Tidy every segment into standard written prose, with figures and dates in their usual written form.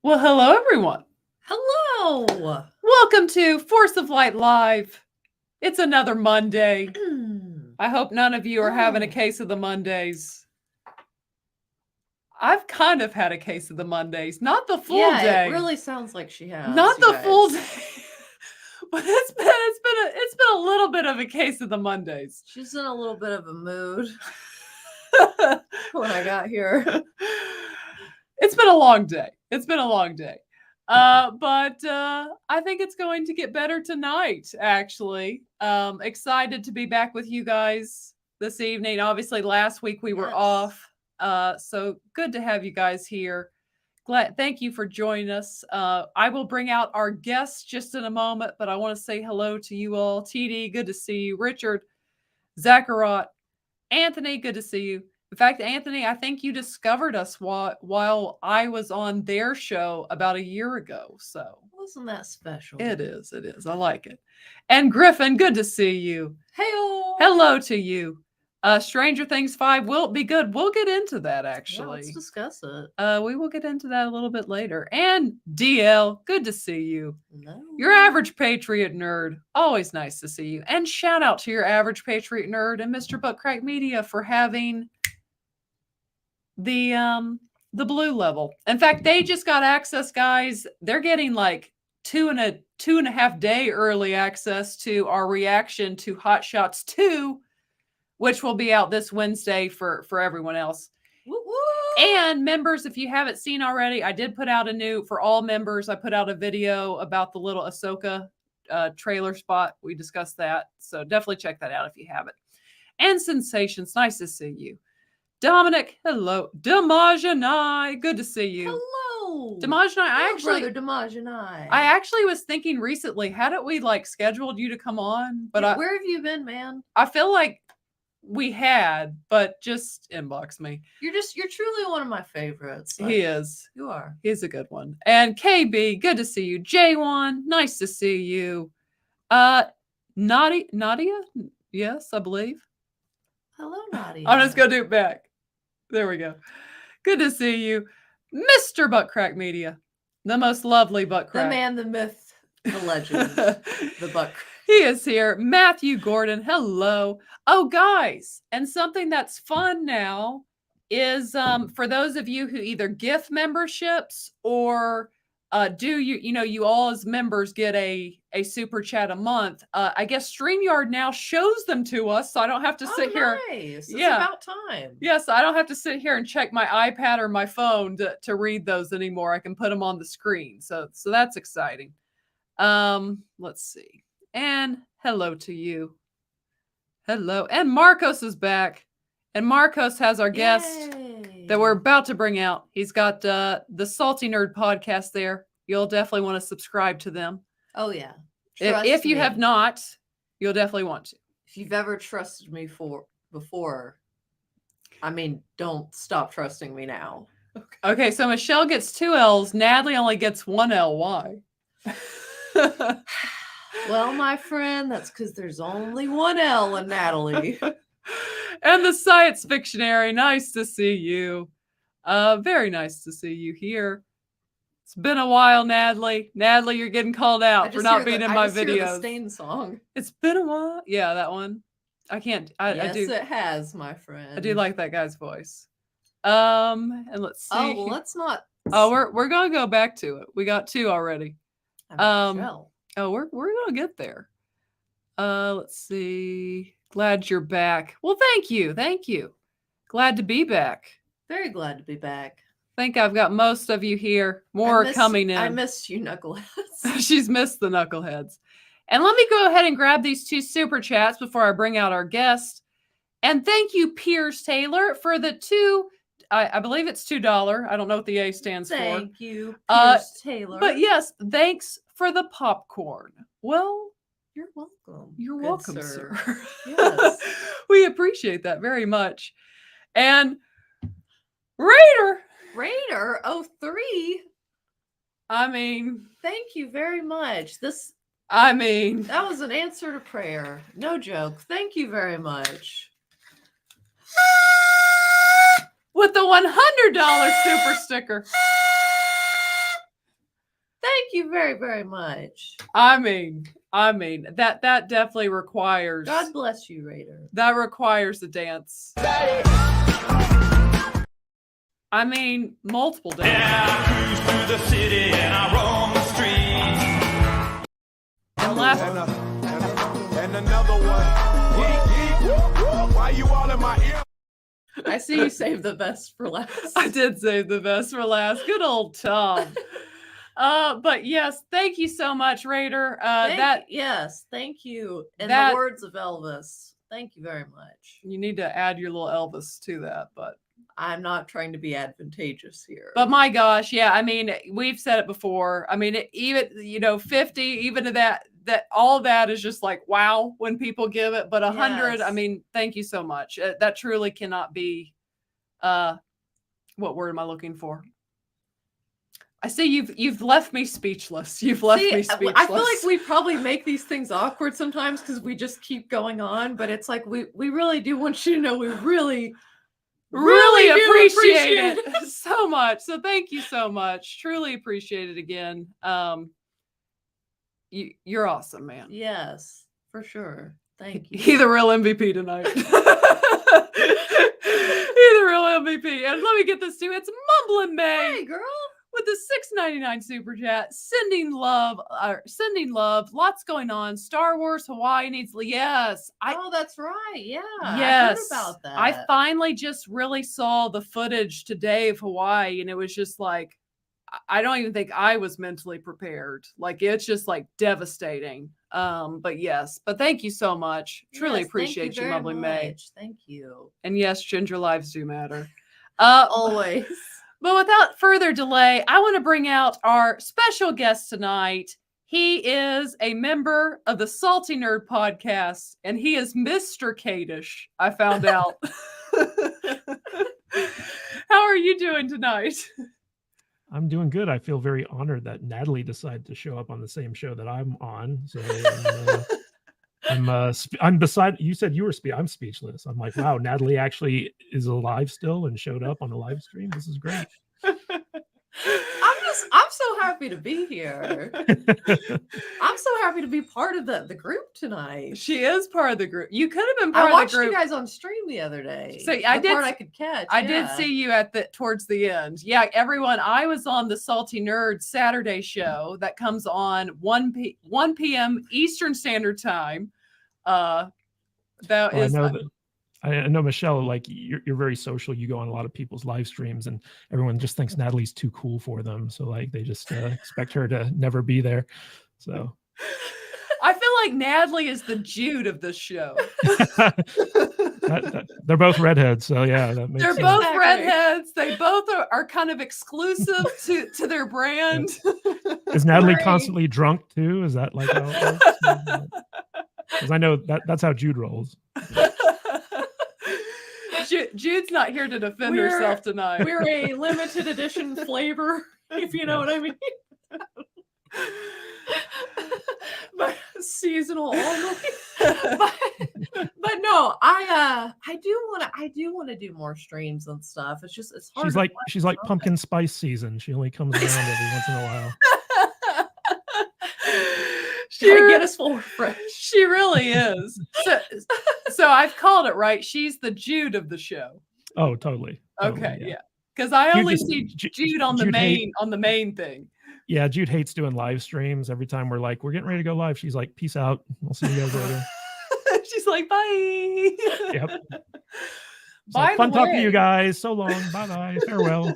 Well, hello, everyone. Hello. Welcome to Force of Light Live. It's another Monday. I hope none of you are having a case of the Mondays. I've kind of had a case of the Mondays. Not the full day. It really sounds like she has. Not the full day. But it's been a little bit of a case of the Mondays. She's in a little bit of a mood when I got here. It's been a long day. But I think it's going to get better tonight, actually. Excited to be back with you guys this evening. Obviously, last week we were off. So good to have you guys here. Thank you for joining us. I will bring out our guests just in a moment, but I want to say hello to you all. TD, good to see you. Richard, Zacharot, Anthony, good to see you. In fact, Anthony, I think you discovered us while I was on their show about a year ago. So wasn't that special? It is. I like it. And Griffin, good to see you. Hey-o. Hello to you. Stranger Things 5 will be good. We'll get into that, actually. Yeah, let's discuss it. We will get into that a little bit later. And DL, good to see you. No. Your average Patriot nerd, always nice to see you. And shout out to your average Patriot nerd and Mr. Buttcrack Media for having the blue level. In fact, they just got access, guys. They're getting like two and a half day early access to our reaction to Hot Shots 2, which will be out this Wednesday for everyone else. Woo-woo. And members, if you haven't seen already, I did put out for all members, I put out a video about the little Ahsoka trailer spot. We discussed that. So definitely check that out if you haven't. And Sensations, nice to see you. Dominic, hello. Damajanai, good to see you. Hello. Damajanai, brother Damajanai. I actually was thinking recently, hadn't we scheduled you to come on? But where have you been, man? I feel like we had, but just inbox me. You're truly one of my favorites. He is. You are. He's a good one. And KB, good to see you. J1, nice to see you. Nadia? Yes, I believe. Hello, Nadia. I'm just gonna do it back. There we go. Good to see you, Mr. Buttcrack Media, the most lovely Buttcrack. The man, the myth, the legend, the Buttcrack. He is here. Matthew Gordon, hello. Oh, guys, and something that's fun now is for those of you who either gift memberships or you all as members get a super chat a month. I guess StreamYard now shows them to us, so I don't have to sit here. Nice. It's about time. Yes, I don't have to sit here and check my iPad or my phone to read those anymore. I can put them on the screen. So that's exciting. Let's see. And hello to you. Hello. And Marcos is back. And Marcos has our guest that we're about to bring out. He's got the Salty Nerd podcast there. You'll definitely want to subscribe to them. Oh, yeah. If you have not, you'll definitely want to. If you've ever trusted me before, don't stop trusting me now. Okay, so Michelle gets 2 L's. Natalie only gets 1 L. Why? Well, my friend, that's because there's only 1 L in Natalie. And the Science Fictionary, nice to see you. Very nice to see you here. It's been a while, Natalie. Natalie, you're getting called out for not being in my videos. Hear the Stain song. It's been a while. Yeah, that one. I can't. I do. Yes, it has, my friend. I do like that guy's voice. And let's see. Oh, well, let's not. Oh, we're gonna go back to it. We got 2 already. Michelle. Oh, we're gonna get there. Let's see. Glad you're back. Well, thank you. Glad to be back. Very glad to be back. I think I've got most of you here. More are coming in. I missed you, knuckleheads. She's missed the knuckleheads. And let me go ahead and grab these 2 super chats before I bring out our guest. And thank you, Piers Taylor, for the 2. I believe it's $2. I don't know what the A stands for. Thank you, Piers Taylor. But yes, thanks for the popcorn. Well, you're welcome. You're welcome, sir. Yes. We appreciate that very much. And Raider 03. Thank you very much. That was an answer to prayer. No joke. Thank you very much. With the $100 super sticker. you very, very much. I mean, that definitely requires. God bless you, Raider. That requires a dance. I mean, multiple dances. Yeah, I cruise through the city and I roam the streets. And last. And another one. Why you all in my ear? I see you saved the best for last. I did save the best for last. Good old Tom. But yes, thank you so much, Raider. Yes, thank you. In the words of Elvis, thank you very much. You need to add your little Elvis to that, but I'm not trying to be advantageous here. But my gosh, yeah, I mean, we've said it before. I mean, even 50, even to that all that is just like wow when people give it. But 100, I mean, thank you so much. That truly cannot be. What word am I looking for? I see you've left me speechless. You've left me speechless. I feel like we probably make these things awkward sometimes because we just keep going on. But it's like we really do want you to know we really appreciate it so much. So thank you so much. Truly appreciate it again. You're awesome, man. Yes, for sure. Thank you. He's the real MVP tonight. He's the real MVP. And let me get this too. It's Mumbling May. Hey, girl. With the $6.99 super chat, sending love. Lots going on. Star Wars Hawaii needs. Yes, that's right. Yeah, yes, I heard about that. I finally just really saw the footage today of Hawaii, and it was just like, I don't even think I was mentally prepared. Like it's just like devastating. But thank you so much. Truly appreciate you, Mumbling May. Thank you. And yes, ginger lives do matter. Always. But without further delay, I want to bring out our special guest tonight. He is a member of the Salty Nerd podcast, and he is Mr. Kadish, I found out. How are you doing tonight? I'm doing good. I feel very honored that Natalie decided to show up on the same show that I'm on. So I'm beside. You said you were I'm speechless. I'm like, wow, Natalie actually is alive still and showed up on the live stream. This is great. I'm so happy to be here. I'm so happy to be part of the group tonight. She is part of the group. You could have been part of the group. I watched you guys on stream the other day. So I could catch. I did see you towards the end. Yeah, everyone. I was on the Salty Nerd Saturday show that comes on 1 p.m. Eastern Standard Time. I know, Michelle, like you're very social. You go on a lot of people's live streams and everyone just thinks Natalie's too cool for them. So like they just expect her to never be there. So I feel like Natalie is the Jude of this show. They're both redheads. So yeah, that makes sense. Both redheads. They both are kind of exclusive to their brand. Yeah. Is Natalie constantly drunk too? Is that like how it works? Because I know that's how Jude rolls. Jude's not here to defend herself tonight. We're a limited edition flavor, if you know what I mean. But seasonal only. But no, I do want to do more streams and stuff. It's hard. She's like pumpkin spice season. She only comes around every once in a while. She get us full fresh. She really is. So I've called it right. She's the Jude of the show. Oh, totally. Okay, yeah. Because I only see Jude on the main thing. Yeah, Jude hates doing live streams. Every time we're getting ready to go live, she's like, "Peace out. I'll see you guys later." She's like, "Bye." Yep. Fun talking to you guys. So long. Bye bye. Farewell.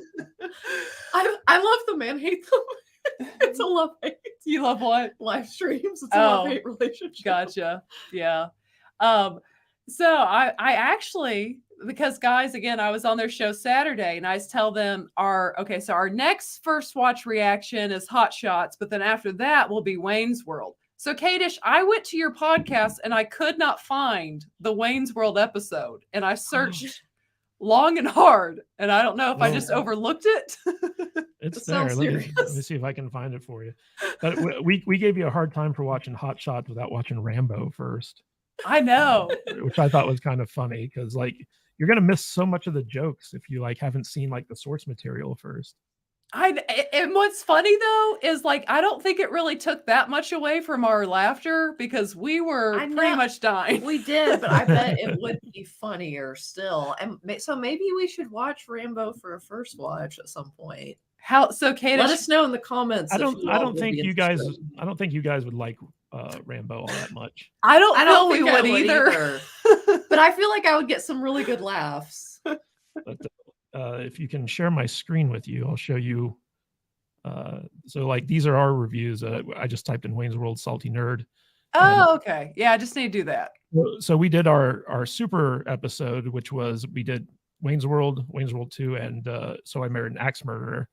I love the man hate them. It's a love hate. You love what? Live streams. It's a love hate relationship. Gotcha. Yeah. So I actually, because guys, again, I was on their show Saturday and I tell them our next first watch reaction is Hot Shots, but then after that will be Wayne's World. So Kadish, I went to your podcast and I could not find the Wayne's World episode and I searched long and hard, and I don't know if I just overlooked it. It's there. Let me see if I can find it for you. But we gave you a hard time for watching Hot Shots without watching Rambo first. I know, which I thought was kind of funny because like you're gonna miss so much of the jokes if you like haven't seen like the source material first. And what's funny though is like I don't think it really took that much away from our laughter because we were I pretty know. much dying. We did, but I bet it would be funnier still. And so maybe we should watch Rambo for a first watch at some point. How so, Kate? Let us know in the comments. I if you all don't would think be you guys. interested. I don't think you guys would like Rambo all that much. I don't I feel don't we think I would either. But I feel like I would get some really good laughs. But if you can share my screen with you, I'll show you. So like these are our reviews. I just typed in Wayne's World Salty Nerd. Oh, okay. Yeah, I just need to do that. So we did our super episode, which was we did Wayne's World 2, and So I Married an Axe Murderer,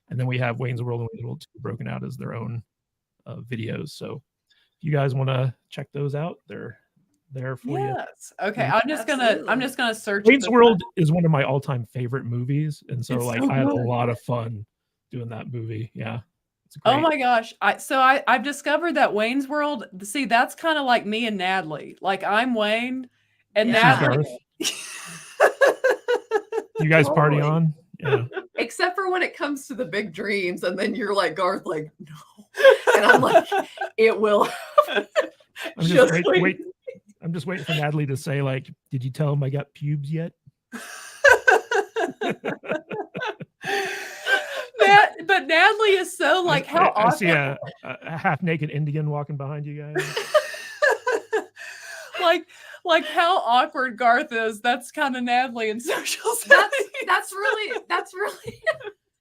and then we have Wayne's World and Wayne's World 2 broken out as their own videos. So if you guys want to check those out, they're there for you. Yes. Okay. Yeah. I'm just gonna search. Wayne's World is one of my all-time favorite movies, and so It's like so I had a good. lot of fun doing that movie. Yeah. It's Oh great. my gosh. I've discovered that Wayne's World, see, that's kind of like me and Natalie. Like I'm Wayne and Yeah. Natalie. You guys party Totally. on? Yeah. Except for when it comes to the big dreams, and then you're like Garth, like, no. And I'm like, it will. I'm just Just I'm just waiting for Natalie to say, like, did you tell him I got pubes yet? But Natalie is so like how I see awkward. a half-naked Indian walking behind you guys. like how awkward Garth is. That's kind of Natalie in social That's settings. that's really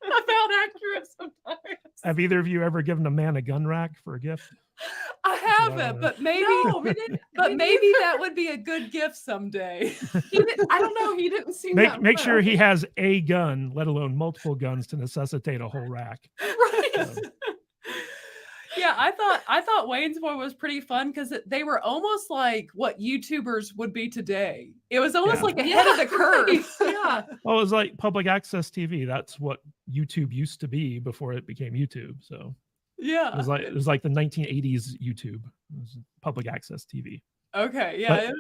about accurate sometimes. Have either of you ever given a man a gun rack for a gift? I haven't, Yeah. but maybe No, we didn't. but we maybe that would be a good gift someday. He didn't, I don't know. He didn't seem that Make sure well. he has a gun, let alone multiple guns to necessitate a whole rack. Right. Yeah, I thought Wayne's World was pretty fun because they were almost like what YouTubers would be today. It was almost Yeah. like ahead of the curve. right. Yeah. Well, it was like public access TV. That's what YouTube used to be before it became YouTube. So Yeah. it was like the 1980s YouTube. It was public access TV. Okay. Yeah.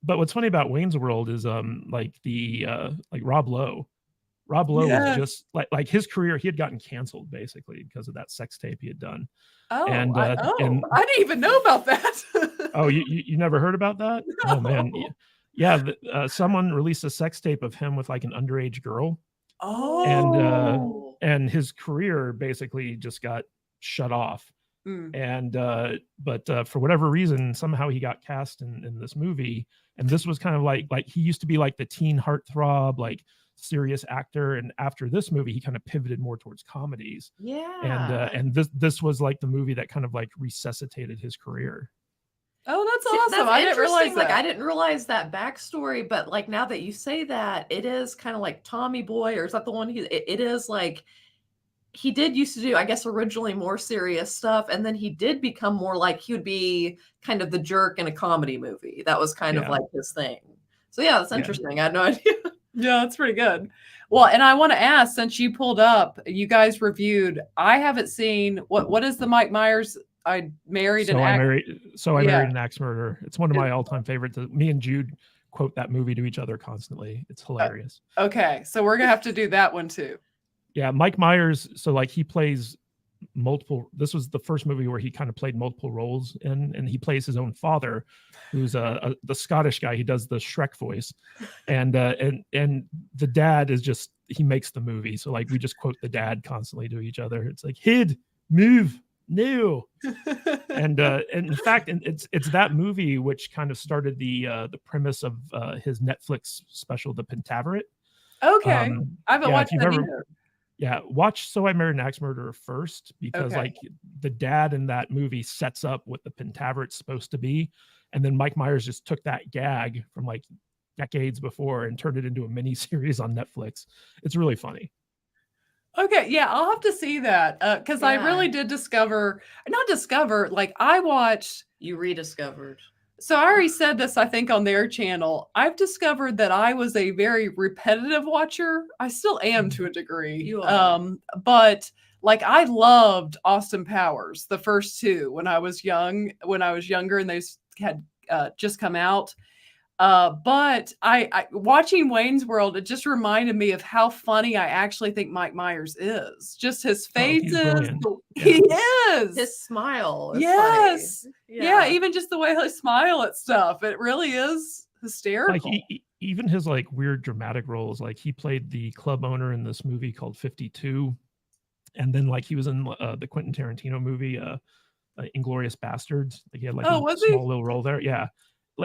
But what's funny about Wayne's World is like Rob Lowe. Rob Lowe Yes. was just like his career, he had gotten canceled basically because of that sex tape he had done. Oh, and, I and- didn't even know about that. Oh, you never heard about that? Oh man. No. Yeah, someone released a sex tape of him with like an underage girl, Oh. and his career basically just got shut off. Mm. And but for whatever reason, somehow he got cast in this movie, and this was kind of like he used to be like the teen heartthrob, like serious actor, and after this movie, he kind of pivoted more towards comedies. Yeah. And this was like the movie that kind of like resuscitated his career. Oh, that's See, awesome. that's I didn't realize interesting. Like that. I didn't realize that backstory, but like now that you say that, it is kind of like Tommy Boy, or is that the one? It is like he did used to do, I guess, originally more serious stuff, and then he did become more like he would be kind of the jerk in a comedy movie. That was kind of Yeah. like his thing. So yeah, that's Yeah. interesting. I had no idea. Yeah, that's pretty good. Well, and I want to ask, since you pulled up, you guys reviewed. I haven't seen what is the Mike Myers? I married an actor. So I Yeah. married an axe murderer. It's one of my all-time favorites. Me and Jude quote that movie to each other constantly. It's hilarious. Okay, so we're gonna have to do that one too. Yeah, Mike Myers. So like he plays multiple. This was the first movie where he kind of played multiple roles in, and he plays his own father, who's the Scottish guy. He does the Shrek voice, and the dad is just he makes the movie. So like we just quote the dad constantly to each other. It's like Hid, move, no, and in fact, it's that movie which kind of started the premise of his Netflix special, The Pentaveret. Okay, I haven't yeah, watched if you've that ever- either. Yeah, watch So I Married an Axe Murderer first, because Okay. like the dad in that movie sets up what the Pentaveret's supposed to be, and then Mike Myers just took that gag from like decades before and turned it into a mini series on Netflix. It's really funny. Okay, yeah, I'll have to see that because I Yeah. really did not discover. Like I watched. You rediscovered. So I already said this, I think, on their channel. I've discovered that I was a very repetitive watcher. I still am to a degree. You are. But like I loved Austin Powers, the first two when I was younger and they had just come out. But I watching Wayne's World, it just reminded me of how funny I actually think Mike Myers is. Just his Oh, he's faces. brilliant. He is. His smile is Yes. funny. Yeah, even just the way they smile at stuff. It really is Like hysterical. even his like weird dramatic roles, like he played the club owner in this movie called 52, and then like he was in the Quentin Tarantino movie Inglorious Bastards. Like he had like Oh, a was he? small little role there. Yeah.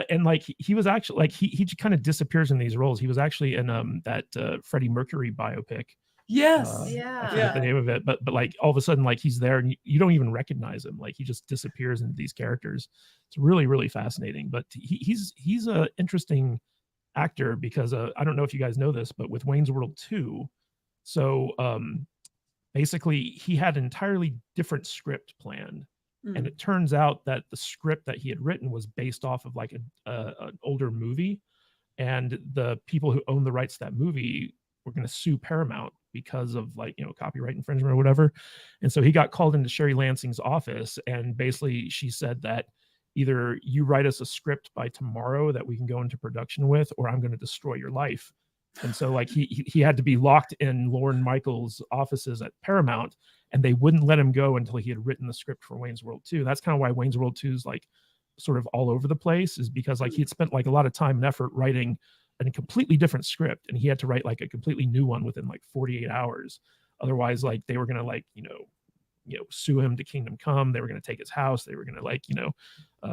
And like he was actually like he kind of disappears in these roles. He was actually in that Freddie Mercury biopic. Yes. I forget the name of it, but like all of a sudden like he's there and you don't even recognize him. Like he just disappears into these characters. It's really, really fascinating. But he's a interesting actor because I don't know if you guys know this, but with Wayne's World 2, so basically he had an entirely different script planned. And it turns out that the script that he had written was based off of like an older movie, and the people who owned the rights to that movie were going to sue Paramount because of like, you know, copyright infringement or whatever. And so he got called into Sherry Lansing's office, and basically she said that either you write us a script by tomorrow that we can go into production with, or I'm going to destroy your life. And so like he had to be locked in Lorne Michaels' offices at Paramount, and they wouldn't let him go until he had written the script for Wayne's World 2. That's kind of why Wayne's World 2 is like sort of all over the place, is because like he'd spent like a lot of time and effort writing a completely different script, and he had to write like a completely new one within like 48 hours. Otherwise, like they were going to like, you know, sue him to Kingdom Come. They were going to take his house. They were going to like, you know,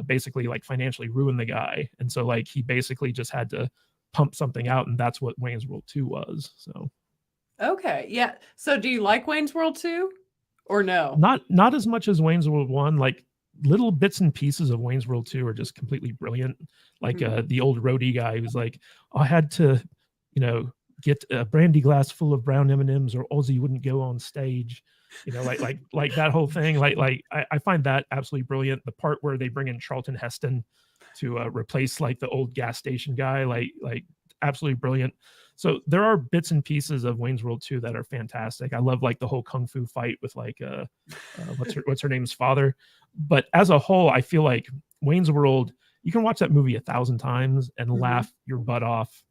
basically like financially ruin the guy. And so like he basically just had to pump something out, and that's what Wayne's World 2 was. So Okay. Yeah. So do you like Wayne's World 2 or no? not as much as Wayne's World 1. Like little bits and pieces of Wayne's World 2 are just completely brilliant. Like the old roadie guy who's like, I had to, you know, get a brandy glass full of brown M&Ms or Ozzy wouldn't go on stage. You know, like that whole thing. Like I find that absolutely brilliant. The part where they bring in Charlton Heston to replace like the old gas station guy, like absolutely brilliant. So there are bits and pieces of Wayne's World 2 that are fantastic. I love like the whole kung fu fight with like what's her name's father. But as a whole, I feel like Wayne's World, you can watch that movie 1,000 times and laugh your butt off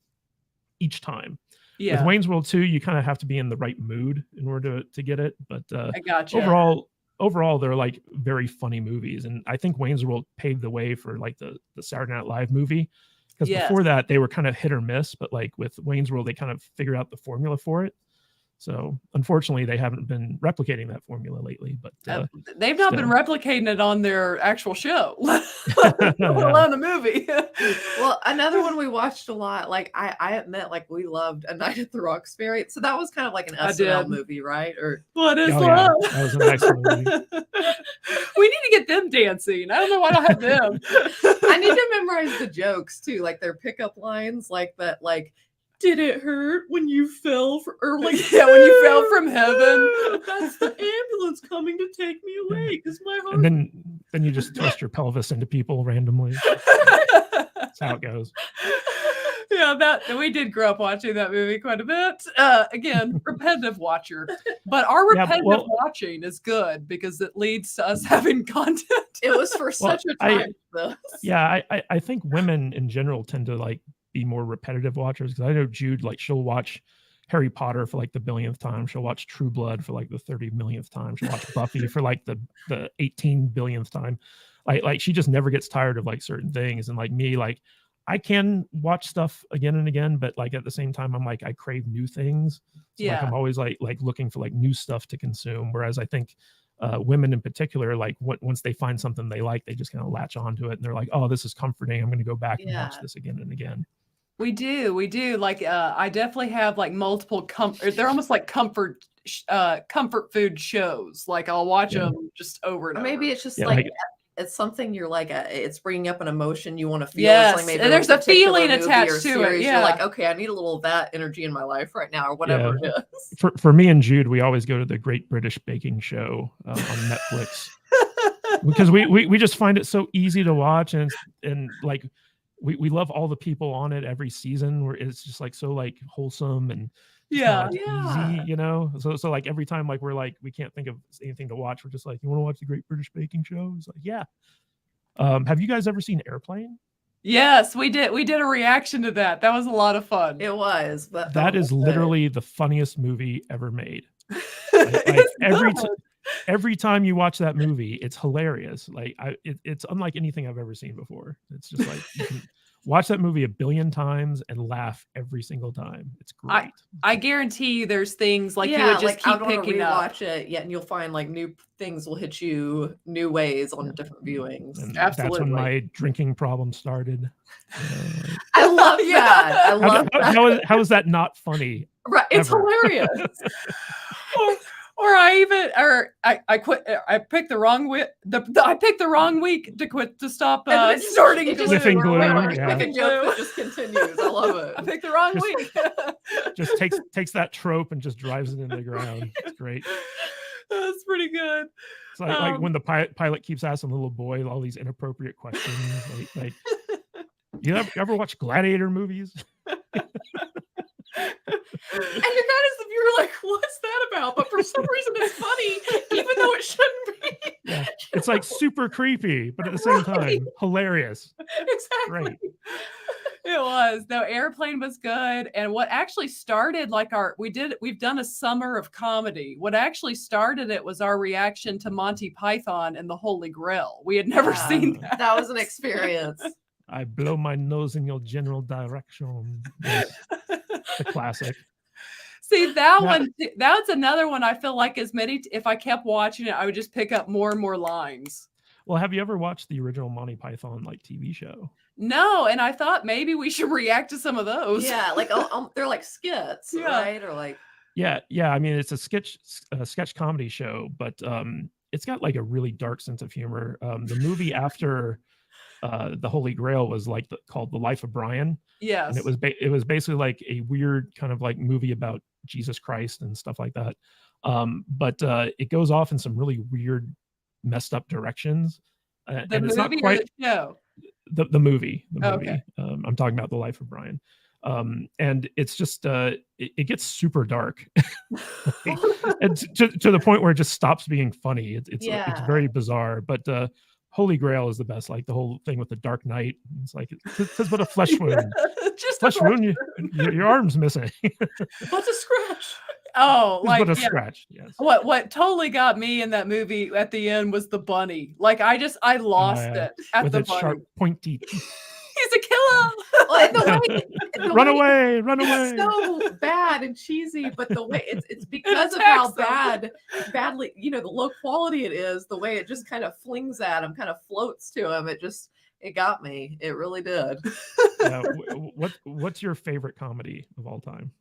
each time. Yeah. With Wayne's World 2, you kind of have to be in the right mood in order to get it. But I gotcha. overall, they're like very funny movies. And I think Wayne's World paved the way for like the Saturday Night Live movie. Because before that, they were kind of hit or miss. But like with Wayne's World, they kind of figured out the formula for it. So unfortunately, they haven't been replicating that formula lately. But they've not been replicating it on their actual show, let alone the movie. Well, another one we watched a lot, like I admit, like we loved A Night at the Roxbury. So that was kind of like an SNL movie, right? Or What is Oh, love? yeah. That was an excellent movie. We need to get them dancing. I don't know why I don't have them. I need to memorize the jokes too, like their pickup lines, like that, like, did it hurt when you fell for early? Yeah, when you fell from heaven. That's the ambulance coming to take me away because my heart. And then you just twist your pelvis into people randomly. That's how it goes. Yeah, that we did grow up watching that movie quite a bit. Again, repetitive watcher, but our repetitive watching is good because it leads to us having content. It was for such a time. Yeah, I think women in general tend to like be more repetitive watchers, because I know Jude, like she'll watch Harry Potter for like the billionth time. She'll watch True Blood for like the 30 millionth time. She'll watch Buffy for like the 18 billionth time. Like she just never gets tired of like certain things. And like me, like I can watch stuff again and again, but like at the same time, I'm like, I crave new things. So like I'm always like looking for like new stuff to consume. Whereas I think women in particular, like once they find something they like, they just kind of latch onto it and they're like, oh, this is comforting. I'm going to go back and watch this again and again. We do. Like I definitely have like multiple they're almost like comfort food shows. Like I'll watch them just over and over. Maybe it's just like it's something you're like, it's bringing up an emotion you want to feel. Yes, like maybe there's a feeling attached to it. Yeah. You're like, okay, I need a little of that energy in my life right now, or whatever it is. For me and Jude, we always go to the Great British Baking Show on Netflix because we just find it so easy to watch, and like we love all the people on it every season, where it's just like so like wholesome and easy, you know. So like every time like we're like we can't think of anything to watch, we're just like, you want to watch the Great British Baking Show? It's like, yeah. Have you guys ever seen Airplane? Yes, we did. We did a reaction to that. That was a lot of fun. It was, but That the is whole literally the funniest movie ever made. It's every good. every time you watch that movie, it's hilarious. It's unlike anything I've ever seen before. It's just like you can watch that movie 1 billion times and laugh every single time. It's great. I guarantee you, there's things like you yeah, would just like I keep want to picking up. rewatch it, and you'll find like new things will hit you new ways on different viewings. And that's Absolutely. when my drinking problem started. I love Yeah. that. I love that. How is that not funny? Right, it's ever? hilarious. Or I quit. I picked the wrong week. I picked the wrong week to quit to stop And it just- snorting it just- Sniffing glue, Like yeah. a joke that just continues. I love I it. picked the wrong Just- week. Just takes that trope and just drives it into the ground. It's great. That's pretty good. It's like when the pilot keeps asking the little boy all these inappropriate questions. Like you ever watch gladiator movies? And you're kind of, you're like, what's that about? But for some reason, it's funny, even though it shouldn't be. Yeah. It's like super creepy, but at the same time, hilarious. Exactly. Right. It was. No, Airplane was good. And what actually started like we've done a summer of comedy. What actually started it was our reaction to Monty Python and the Holy Grail. We had never Yeah. seen that. That was an experience. I blow my nose in your general direction. Yes, the classic. See, that Yeah. one, that's another one I feel like if I kept watching it, I would just pick up more and more lines. Well, have you ever watched the original Monty Python TV show? No, and I thought maybe we should react to some of those. Yeah, like they're like skits, Yeah. right? Or like Yeah. I mean, it's a sketch comedy show, but it's got like a really dark sense of humor. The movie after the Holy Grail was called The Life of Brian. Yes. And it was basically like a weird kind of like movie about Jesus Christ and stuff like that. But it goes off in some really weird, messed up directions. The and it's not movie quite or the show? the movie. Okay. I'm talking about The Life of Brian. And it's just it gets super dark. And to the point where it just stops being funny. It's Yeah. very bizarre. But Holy Grail is the best. Like the whole thing with the Dark Knight. It's like it's but a flesh wound. Just Flesh wound. Your arm's missing. what's a scratch? Oh, like but a yeah. scratch. Yes. What totally got me in that movie at the end was the bunny. Like I lost yeah. it at With the its bunny. sharp, pointy teeth. He's a killer. Well, and the Run way- away! Run away! It's so bad and cheesy, but the way it's because of attacks how them. badly, the low quality it is, the way it just kind of flings at him, kind of floats to him. It got me. It really did. Yeah, what's your favorite comedy of all time?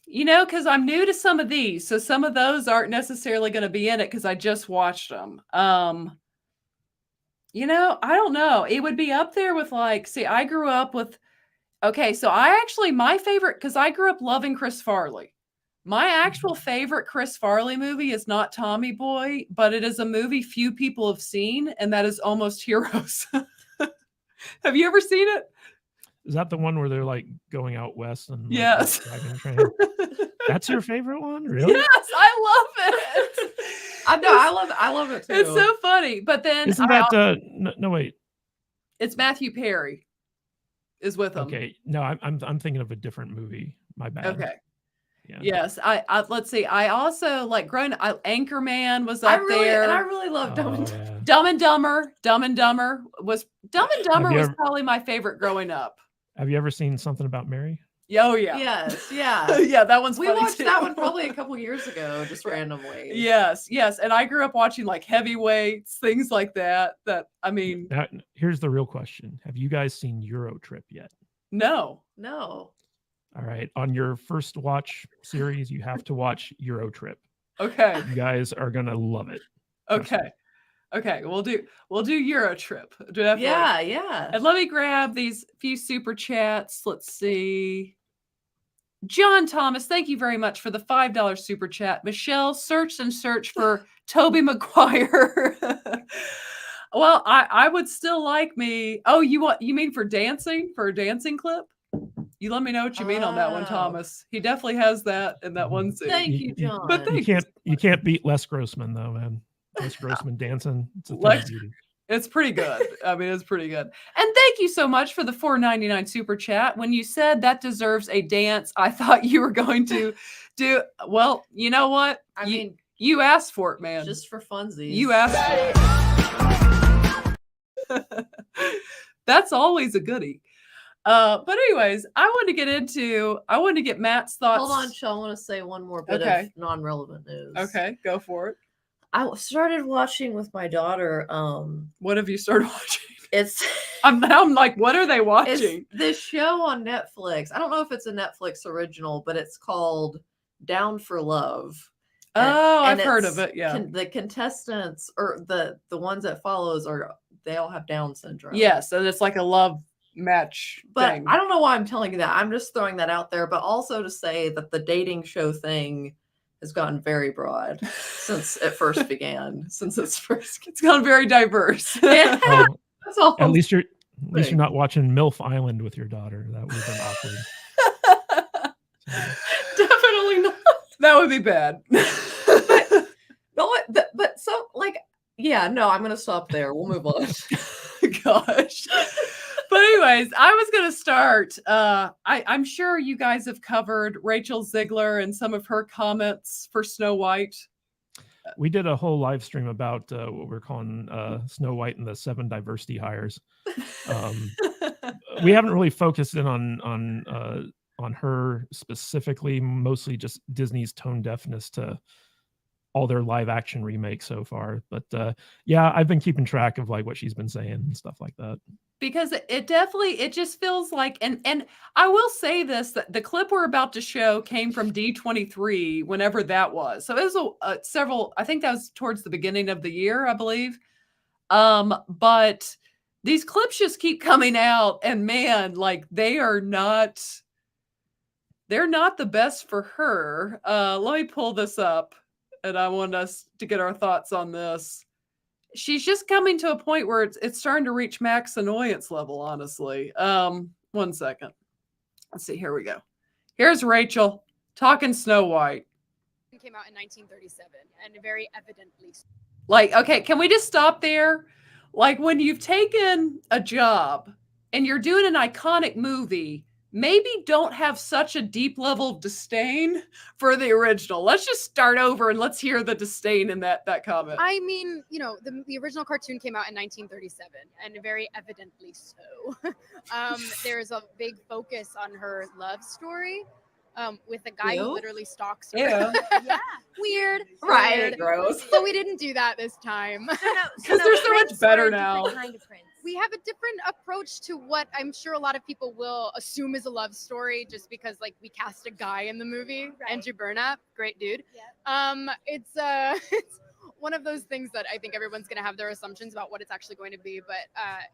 Because I'm new to some of these, so some of those aren't necessarily going to be in it because I just watched them. I don't know. It would be up there with I grew up with. Okay, so my favorite, because I grew up loving Chris Farley. My actual favorite Chris Farley movie is not Tommy Boy, but it is a movie few people have seen, and that is Almost Heroes. Have you ever seen it? Is that the one where they're like going out west and Yes. dragon train? That's your favorite one, really? Yes, I love it. I know. I love it too. It's so funny. But then Isn't that no wait? it's Matthew Perry is with him. Okay, no, I'm thinking of a different movie. My bad. Okay. Yeah. Yes. I let's see. I also Anchorman was up there. And I really love Dumb and Oh, yeah. Dumb and Dumber. Dumb and Dumber was you probably my favorite growing up. Have you ever seen Something About Mary? Oh yeah. Yes, yeah. Yeah, that one's We funny watched too. that one probably a couple years ago, just randomly. Yes, and I grew up watching Heavyweights, things like that. Now, here's the real question: have you guys seen Euro Trip yet? No. No. All right, on your first watch series, you have to watch Euro Trip. Okay. You guys are gonna love it. Trust me. Okay. We'll do Euro Trip. Definitely. Yeah. And let me grab these few super chats. Let's see. John Thomas, thank you very much for the $5 super chat. Michelle, search for Toby Maguire. Well, I would still like me. Oh, you mean for a dancing clip? You let me know what you mean on that one, Oh. Thomas. He definitely has that in that one scene. Thank you, John. But You can't beat Les Grossman though, man. Les Grossman dancing. It's a thing of Lex- beauty. It's pretty good. I mean, it's pretty good. And thank you so much for the $4.99 super chat. When you said that deserves a dance, I thought you were going to do well. You know what? I mean, you asked for it, man. just for funsies. You asked for it. That's always a goodie. But anyways, I want to get Matt's thoughts. Hold on, Shell. I want to say one more bit Okay. of non-relevant news. Okay, go for it. I started watching with my daughter. What have you started watching? It's I'm like, what are they watching? it's this show on Netflix. I don't know if it's a Netflix original, but it's called Down for Love. Oh, And I've heard it's of it. Yeah. the contestants or the ones that follows they all have Down syndrome. Yes, and it's like a love match But thing. I don't know why I'm telling you that. I'm just throwing that out there. But also to say that the dating show thing has gotten very broad since it first began. Since its first, It's gone very diverse. yeah, Oh, that's all. at least you're saying. not watching MILF Island with your daughter. That would have been awkward. So, Definitely not. That would be bad. No, but so like, yeah, no, I'm gonna stop there. We'll move on. Gosh. But anyways, I was going to start. I'm sure you guys have covered Rachel Zegler and some of her comments for Snow White. we did a whole live stream about what we're calling Snow White and the 7 diversity hires. We haven't really focused in on her specifically, mostly just Disney's tone deafness to all their live action remakes so far. But yeah, I've been keeping track of like what she's been saying and stuff like that. Because it just feels like, and I will say this, that the clip we're about to show came from D23, whenever that was. So it was several, I think that was towards the beginning of the year, I believe. But these clips just keep coming out, and man, like they're not the best for her. Let me pull this up, and I want us to get our thoughts on this. She's just coming to a point where it's starting to reach max annoyance level, honestly. 1 second. Let's see. Here we go. Here's Rachel talking Snow White. Came out in 1937, and very evidently. Like, okay, can we just stop there? Like, when you've taken a job and you're doing an iconic movie, maybe don't have such a deep level of disdain for the original. Let's just start over and let's hear the disdain in that comment. I mean, you know, the original cartoon came out in 1937, and very evidently so. There's a big focus on her love story with a guy who literally stalks her. Ew. Yeah, weird. Right, Weird. gross. So we didn't do that this time. Because they're so much better now. We have a different approach to what I'm sure a lot of people will assume is a love story, just because like we cast a guy in the movie, Right. Andrew Burnap, great dude. Yeah. It's one of those things that I think everyone's gonna have their assumptions about what it's actually going to be, but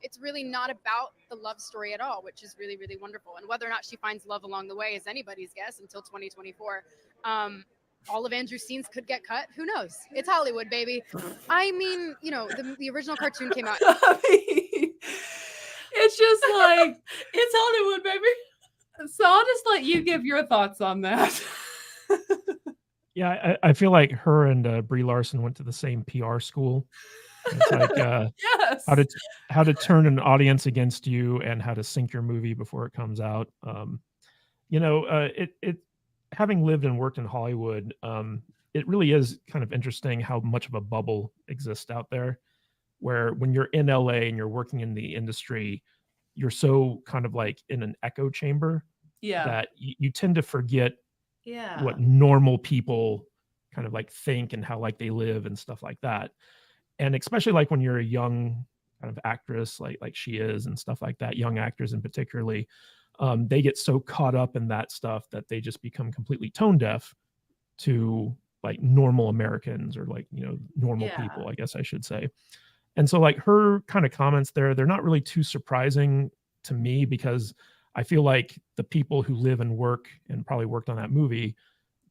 it's really not about the love story at all, which is really, really wonderful. And whether or not she finds love along the way is anybody's guess until 2024. All of Andrew's scenes could get cut. Who knows? It's Hollywood, baby. I mean, you know, the original cartoon came out. I mean, it's just like, It's Hollywood, baby. so I'll just let you give your thoughts on that. Yeah, I feel like her and Brie Larson went to the same PR school. It's like Yes. how to turn an audience against you and how to sink your movie before it comes out. It having lived and worked in Hollywood, it really is kind of interesting how much of a bubble exists out there, where when you're in LA and you're working in the industry, you're so kind of like in an echo chamber Yeah. that you tend to forget Yeah. what normal people kind of like think and how like they live and stuff like that. And especially like when you're a young kind of actress like she is and stuff like that, young actors in particularly, they get so caught up in that stuff that they just become completely tone deaf to like normal Americans or like, normal Yeah. people, I guess I should say. And so like her kind of comments there, they're not really too surprising to me, because I feel like the people who live and work and probably worked on that movie,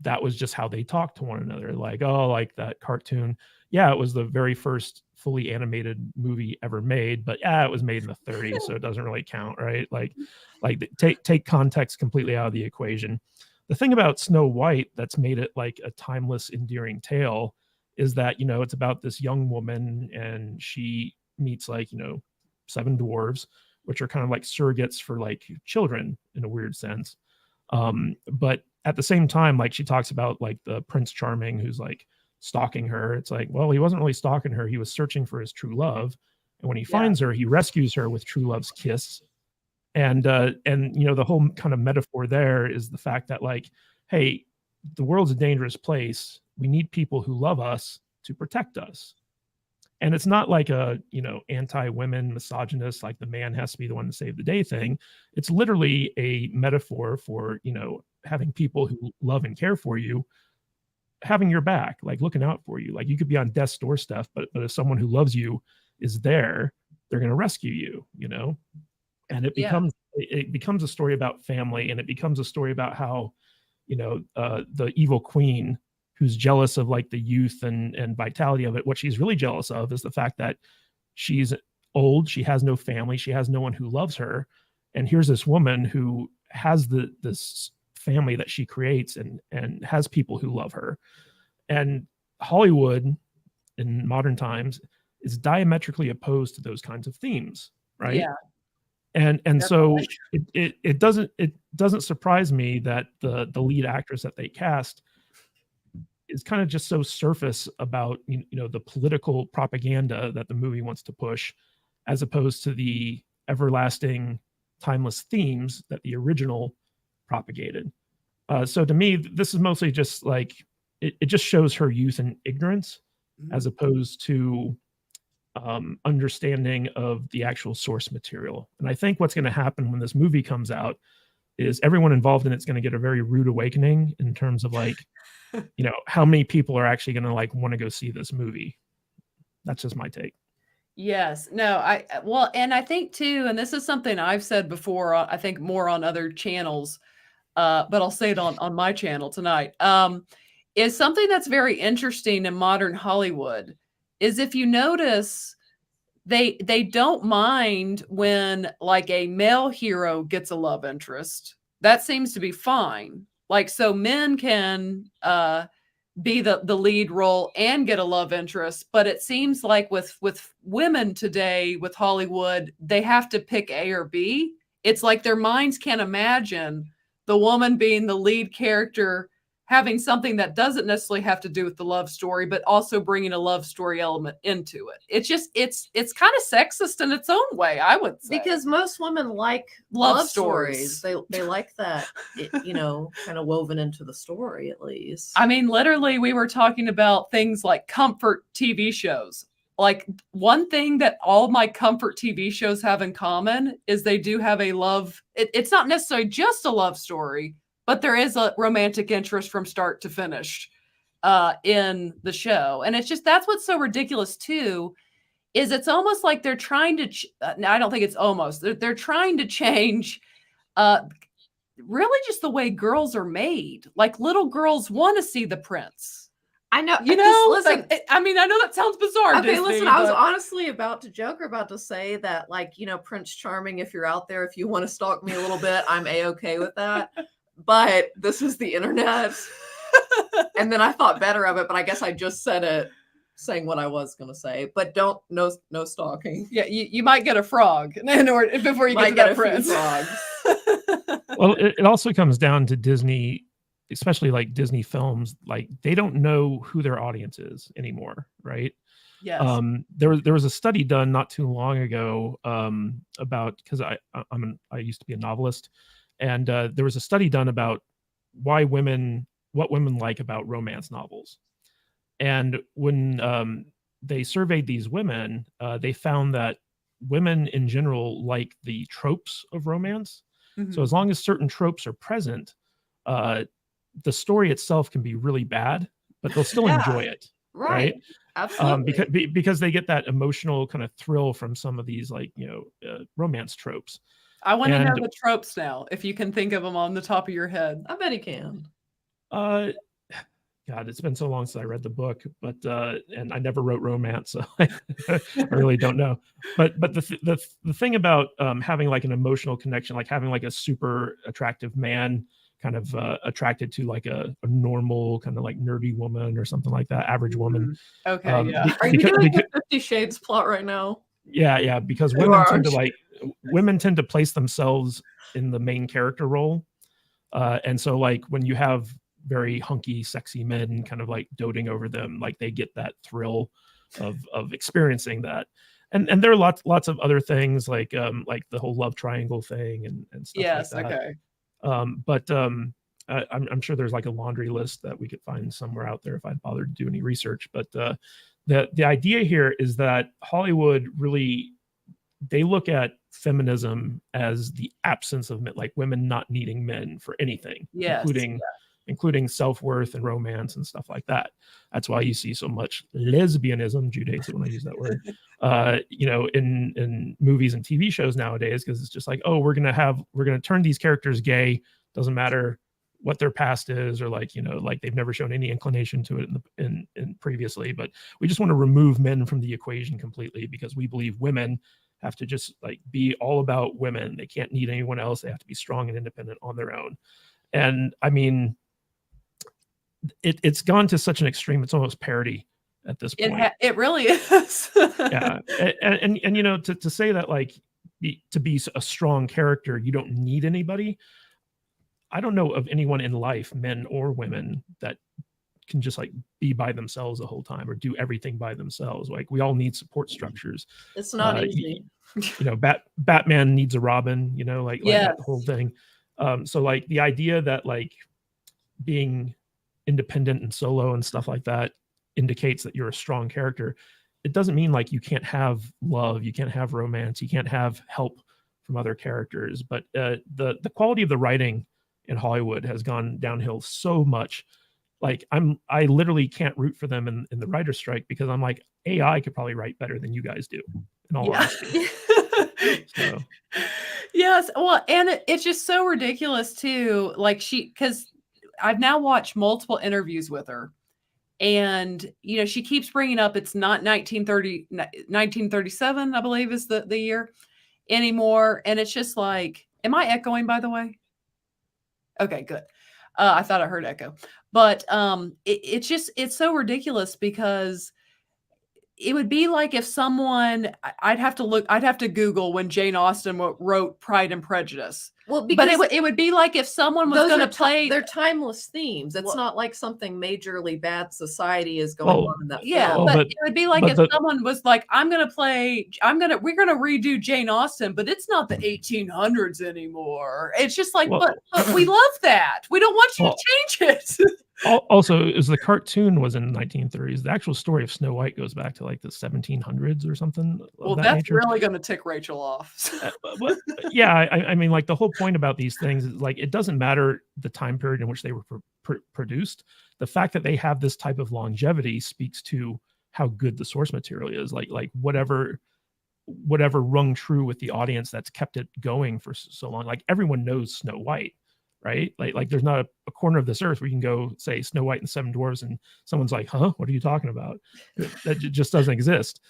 that was just how they talk to one another. Like, oh, like that cartoon. Yeah, it was the very first fully animated movie ever made, but yeah, it was made in the 30s, so it doesn't really count, right? Like take context completely out of the equation. The thing about Snow White that's made it like a timeless, endearing tale is that, it's about this young woman, and she meets like, 7 dwarves, which are kind of like surrogates for like children in a weird sense. But at the same time, like she talks about like the Prince Charming who's like stalking her. It's like, well, he wasn't really stalking her. He was searching for his true love. And when he finds her, he rescues her with true love's kiss. And the whole kind of metaphor there is the fact that like, hey, the world's a dangerous place. We need people who love us to protect us. And it's not like a, anti-women misogynist, like the man has to be the one to save the day thing. It's literally a metaphor for, having people who love and care for you, having your back, like looking out for you. Like you could be on death's doorstep, but if someone who loves you is there, they're going to rescue you, And it becomes a story about family, and it becomes a story about how, the evil queen who's jealous of like the youth and vitality of it. What she's really jealous of is the fact that she's old, she has no family, she has no one who loves her. And here's this woman who has this family that she creates and has people who love her. And Hollywood in modern times is diametrically opposed to those kinds of themes, right? Yeah. And so it doesn't surprise me that the lead actress that they cast is kind of just so surface about the political propaganda that the movie wants to push, as opposed to the everlasting timeless themes that the original propagated. So to me, this is mostly just like it just shows her youth and ignorance, as opposed to understanding of the actual source material. And I think what's going to happen when this movie comes out is everyone involved in it's going to get a very rude awakening in terms of like, how many people are actually going to like want to go see this movie. That's just my take. Yes. No, and I think too, and this is something I've said before, I think more on other channels, but I'll say it on my channel tonight, is something that's very interesting in modern Hollywood is if you notice, they don't mind when like a male hero gets a love interest. That seems to be fine. Like, so men can be the lead role and get a love interest, but it seems like with women today, with Hollywood, they have to pick A or B. It's like their minds can't imagine the woman being the lead character having something that doesn't necessarily have to do with the love story, but also bringing a love story element into it. It's just, it's kind of sexist in its own way, I would say. Because most women like love stories. They like that, kind of woven into the story at least. I mean, literally, we were talking about things like comfort TV shows. Like one thing that all my comfort TV shows have in common is they do have a love. It's not necessarily just a love story, but there is a romantic interest from start to finish in the show. And it's just, that's what's so ridiculous too, is it's almost like they're trying to, I don't think it's almost, they're trying to change really just the way girls are made. Like little girls want to see the prince. I know. Listen, I mean, I know that sounds bizarre. Okay, Disney, listen, I was honestly about to say that, like, Prince Charming, if you're out there, if you want to stalk me a little bit, I'm A-okay with that. But this is the internet. And then I thought better of it, but I guess I just said it saying what I was going to say. But no stalking. Yeah, you might get a frog before you get to that prince. Well, it also comes down to Disney, especially like Disney films, like they don't know who their audience is anymore, right? Yes. There was a study done not too long ago about, because I used to be a novelist, and there was a study done about what women like about romance novels. And when they surveyed these women, they found that women in general like the tropes of romance. Mm-hmm. So as long as certain tropes are present, the story itself can be really bad, but they'll still enjoy it. Right. Absolutely. Because they get that emotional kind of thrill from some of these romance tropes. I want to know the tropes now, if you can think of them on the top of your head. I bet he can. God, it's been so long since I read the book, but and I never wrote romance, so I really don't know. But the thing about having like an emotional connection, like having like a super attractive man kind of attracted to like a normal kind of like nerdy woman or something like that, average woman. Okay, yeah. Are you doing the 50 Shades plot right now? Yeah, because Who women are tend to arch- women tend to place themselves in the main character role. And so like when you have very hunky, sexy men kind of like doting over them, like they get that thrill of experiencing that. And there are lots of other things like the whole love triangle thing and stuff Yes. like that. Okay. But I'm sure there's like a laundry list that we could find somewhere out there if I bothered to do any research. But the idea here is that Hollywood really, they look at feminism as the absence of men, like women not needing men for anything, Yes. including self-worth and romance and stuff like that. That's why you see so much lesbianism, Jude hates it when I use that word, in movies and TV shows nowadays, because it's just like, oh, we're gonna turn these characters gay. Doesn't matter what their past is, or like they've never shown any inclination to it in previously, but we just want to remove men from the equation completely because we believe women have to just like be all about women. They can't need anyone else. They have to be strong and independent on their own. And I mean, it's gone to such an extreme. It's almost parody at this point. It really is. Yeah, and to say that like to be a strong character, you don't need anybody. I don't know of anyone in life, men or women, that can just like be by themselves the whole time or do everything by themselves. Like we all need support structures. It's not easy. Batman needs a Robin, like Yes. that whole thing. So like the idea that like being independent and solo and stuff like that indicates that you're a strong character. It doesn't mean like you can't have love, you can't have romance, you can't have help from other characters. But the quality of the writing in Hollywood has gone downhill so much. Like I literally can't root for them in the writer's strike because I'm like, AI could probably write better than you guys do, in all honesty. So. Yes. Well, and it's just so ridiculous too. Like because I've now watched multiple interviews with her, and she keeps bringing up it's not 1937, I believe is the year anymore. And it's just like, am I echoing, by the way? Okay, good. I thought I heard echo, but it's so ridiculous because it would be like if someone, I'd have to Google when Jane Austen wrote Pride and Prejudice. Well, But because it would be like if someone was going to play. they're timeless themes. It's Well- not like something majorly bad society is going on in that Yeah, film. but it would be like if someone was like, we're going to redo Jane Austen, but it's not the 1800s anymore. It's just like, but we love that. We don't want you to change it. Also, is the cartoon was in the 1930s. The actual story of Snow White goes back to like the 1700s or something. Well, that's really going to tick Rachel off. Yeah, I mean, like the whole point about these things is like it doesn't matter the time period in which they were produced. The fact that they have this type of longevity speaks to how good the source material is. Like whatever rung true with the audience that's kept it going for so long. Like everyone knows Snow White. Right? Like there's not a corner of this earth where you can go say Snow White and the Seven Dwarfs and someone's like, huh, what are you talking about? That just doesn't exist.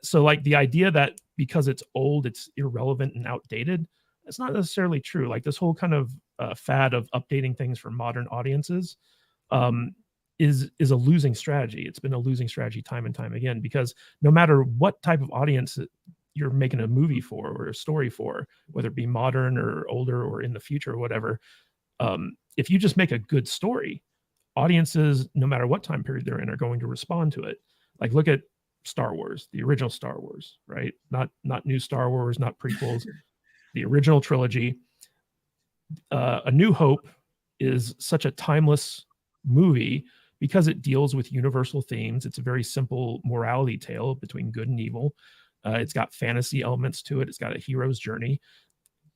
So like the idea that because it's old, it's irrelevant and outdated, it's not necessarily true. Like this whole kind of fad of updating things for modern audiences is a losing strategy. It's been a losing strategy time and time again, because no matter what type of audience you're making a movie for or a story for, whether it be modern or older or in the future or whatever, if you just make a good story, audiences, no matter what time period they're in, are going to respond to it. Like look at Star Wars, the original Star Wars, right? Not new Star Wars, not prequels, the original trilogy. A New Hope is such a timeless movie because it deals with universal themes. It's a very simple morality tale between good and evil. It's got fantasy elements to it. It's got a hero's journey.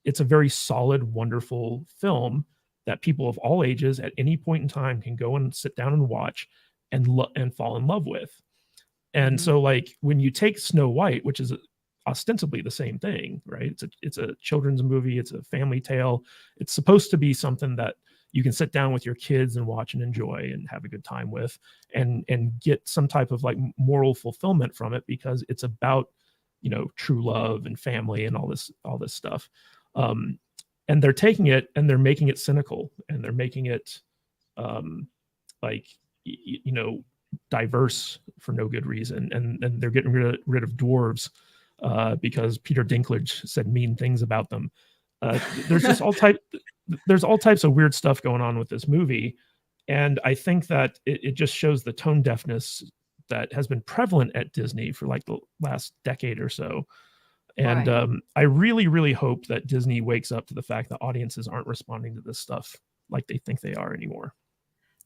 It's a very solid, wonderful film that people of all ages at any point in time can go and sit down and watch and fall in love with. And so like when you take Snow White, which is ostensibly the same thing, right? It's a children's movie. It's a family tale. It's supposed to be something that you can sit down with your kids and watch and enjoy and have a good time with and get some type of like moral fulfillment from it because it's about true love and family and all this stuff. And they're taking it and they're making it cynical and they're making it diverse for no good reason. And they're getting rid of dwarves because Peter Dinklage said mean things about them. There's just there's all types of weird stuff going on with this movie. And I think that it just shows the tone deafness that has been prevalent at Disney for like the last decade or so. And Right. I really, really hope that Disney wakes up to the fact that audiences aren't responding to this stuff like they think they are anymore.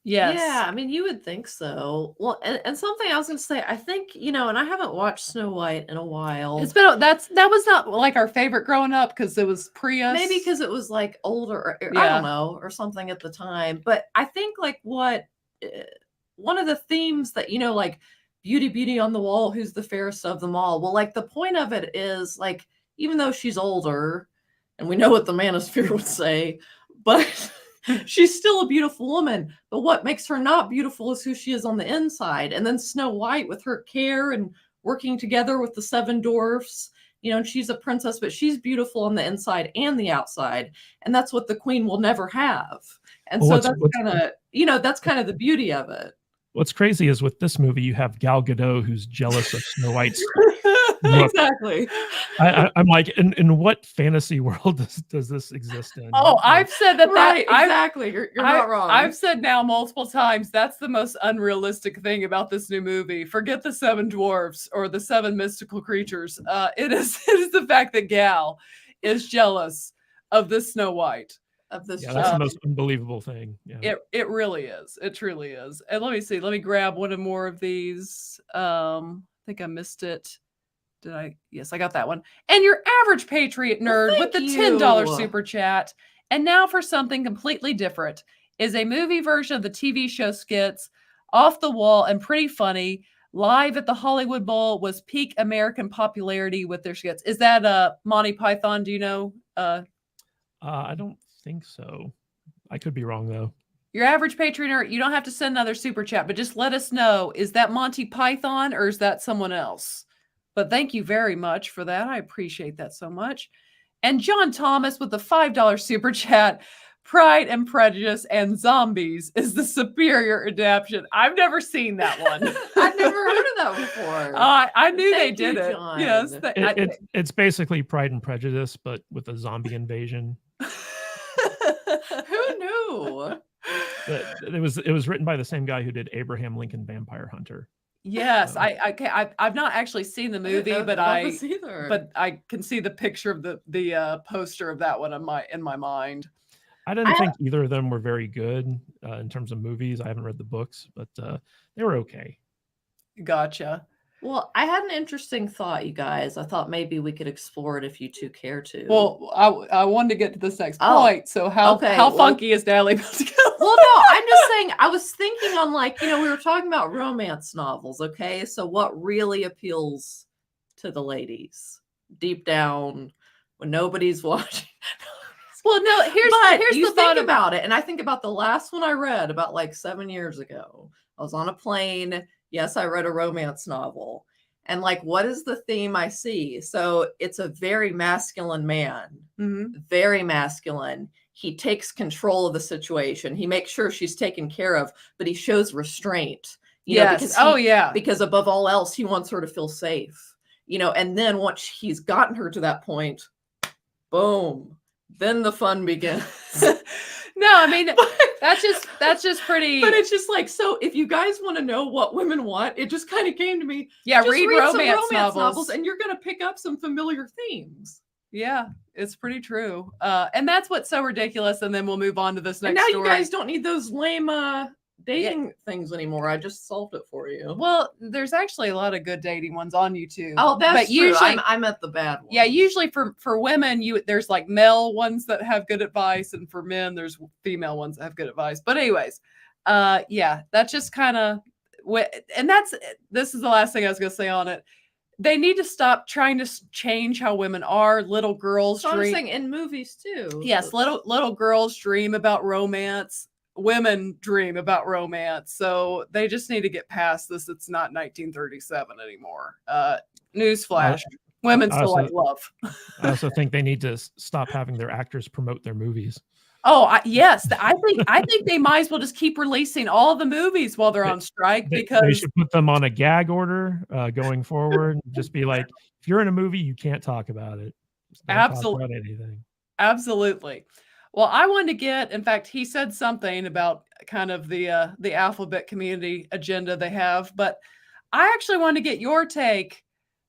Yes. Yeah, I mean, you would think so. Well, and something I was going to say, I think, and I haven't watched Snow White in a while. It's been that was not like our favorite growing up because it was pre us. Maybe because it was like older, or I Yeah. don't know, or something at the time. But I think like one of the themes that, like beauty, beauty on the wall, who's the fairest of them all? Well, like the point of it is like, even though she's older, and we know what the manosphere would say, but she's still a beautiful woman. But what makes her not beautiful is who she is on the inside. And then Snow White, with her care and working together with the 7 dwarfs, and she's a princess, but she's beautiful on the inside and the outside. And that's what the queen will never have. And Well, so that's kind of the beauty of it. What's crazy is with this movie, you have Gal Gadot, who's jealous of Snow White's look. Exactly. I'm like, in what fantasy world does this exist in? Oh, I've said that. Right, exactly. You're not wrong. I've said now multiple times that's the most unrealistic thing about this new movie. Forget the 7 dwarfs or the 7 mystical creatures. It is the fact that Gal is jealous of this Snow White. Of this, Yeah, that's the most unbelievable thing. Yeah. It really is. It truly is. And let me see. Let me grab one more of these. I think I missed it. Did I? Yes, I got that one. And your average Patriot nerd with the $10 super chat. And now for something completely different is a movie version of the TV show skits, off the wall and pretty funny. Live at the Hollywood Bowl was peak American popularity with their skits. Is that Monty Python? Do you know? I don't think so. I could be wrong though. Your average Patriot nerd, you don't have to send another super chat, but just let us know. Is that Monty Python or is that someone else? But thank you very much for that. I appreciate that so much. And John Thomas with the $5 super chat. Pride and Prejudice and Zombies is the superior adaptation. I've never seen that one. I've never heard of that before. I knew Thank they did you, it. John. Yes. It's basically Pride and Prejudice, but with a zombie invasion. Who knew? It was written by the same guy who did Abraham Lincoln Vampire Hunter. Yes, I've not actually seen the movie, but I can see the picture of the poster of that one in my mind. I didn't think either of them were very good in terms of movies. I haven't read the books, but they were okay. Gotcha. Well, I had an interesting thought, you guys. I thought maybe we could explore it if you two care to. Well, I wanted to get to this next point. So how funky is Natalie about to go? Well, no, I'm just saying, I was thinking on we were talking about romance novels, okay? So what really appeals to the ladies deep down when nobody's watching? Well, no, here's you the thought about it. And I think about the last one I read about 7 years ago. I was on a plane. Yes, I read a romance novel. And what is the theme I see? So it's a very masculine man, very masculine. He takes control of the situation. He makes sure she's taken care of, but he shows restraint. Because above all else, he wants her to feel safe. And then once he's gotten her to that point, boom, then the fun begins. No, I mean that's just pretty. But it's just so if you guys want to know what women want, it just kind of came to me. Yeah, just read romance novels, and you're gonna pick up some familiar themes. Yeah, it's pretty true. And that's what's so ridiculous. And then we'll move on to this next story. You guys don't need those lame dating things anymore. I just solved it for you. Well, there's actually a lot of good dating ones on YouTube. Oh, that's true. Usually, I'm at the bad one. Yeah, usually for women, there's male ones that have good advice, and for men, there's female ones that have good advice. But anyways, that's just kind of and this is the last thing I was gonna say on it. They need to stop trying to change how women are. Little girls dream. I'm saying in movies too. Yes, little girls dream about romance. Women dream about romance, so they just need to get past this. It's not 1937 anymore. Newsflash: women still like love. I also think they need to stop having their actors promote their movies. Oh, yes. I think they might as well just keep releasing all the movies while they're on strike They because should put them on a gag order going forward. Just be like, if you're in a movie, you can't talk about it. Just don't talk about anything. absolutely. Well, I wanted to get, in fact, he said something about kind of the alphabet community agenda they have, but I actually wanted to get your take.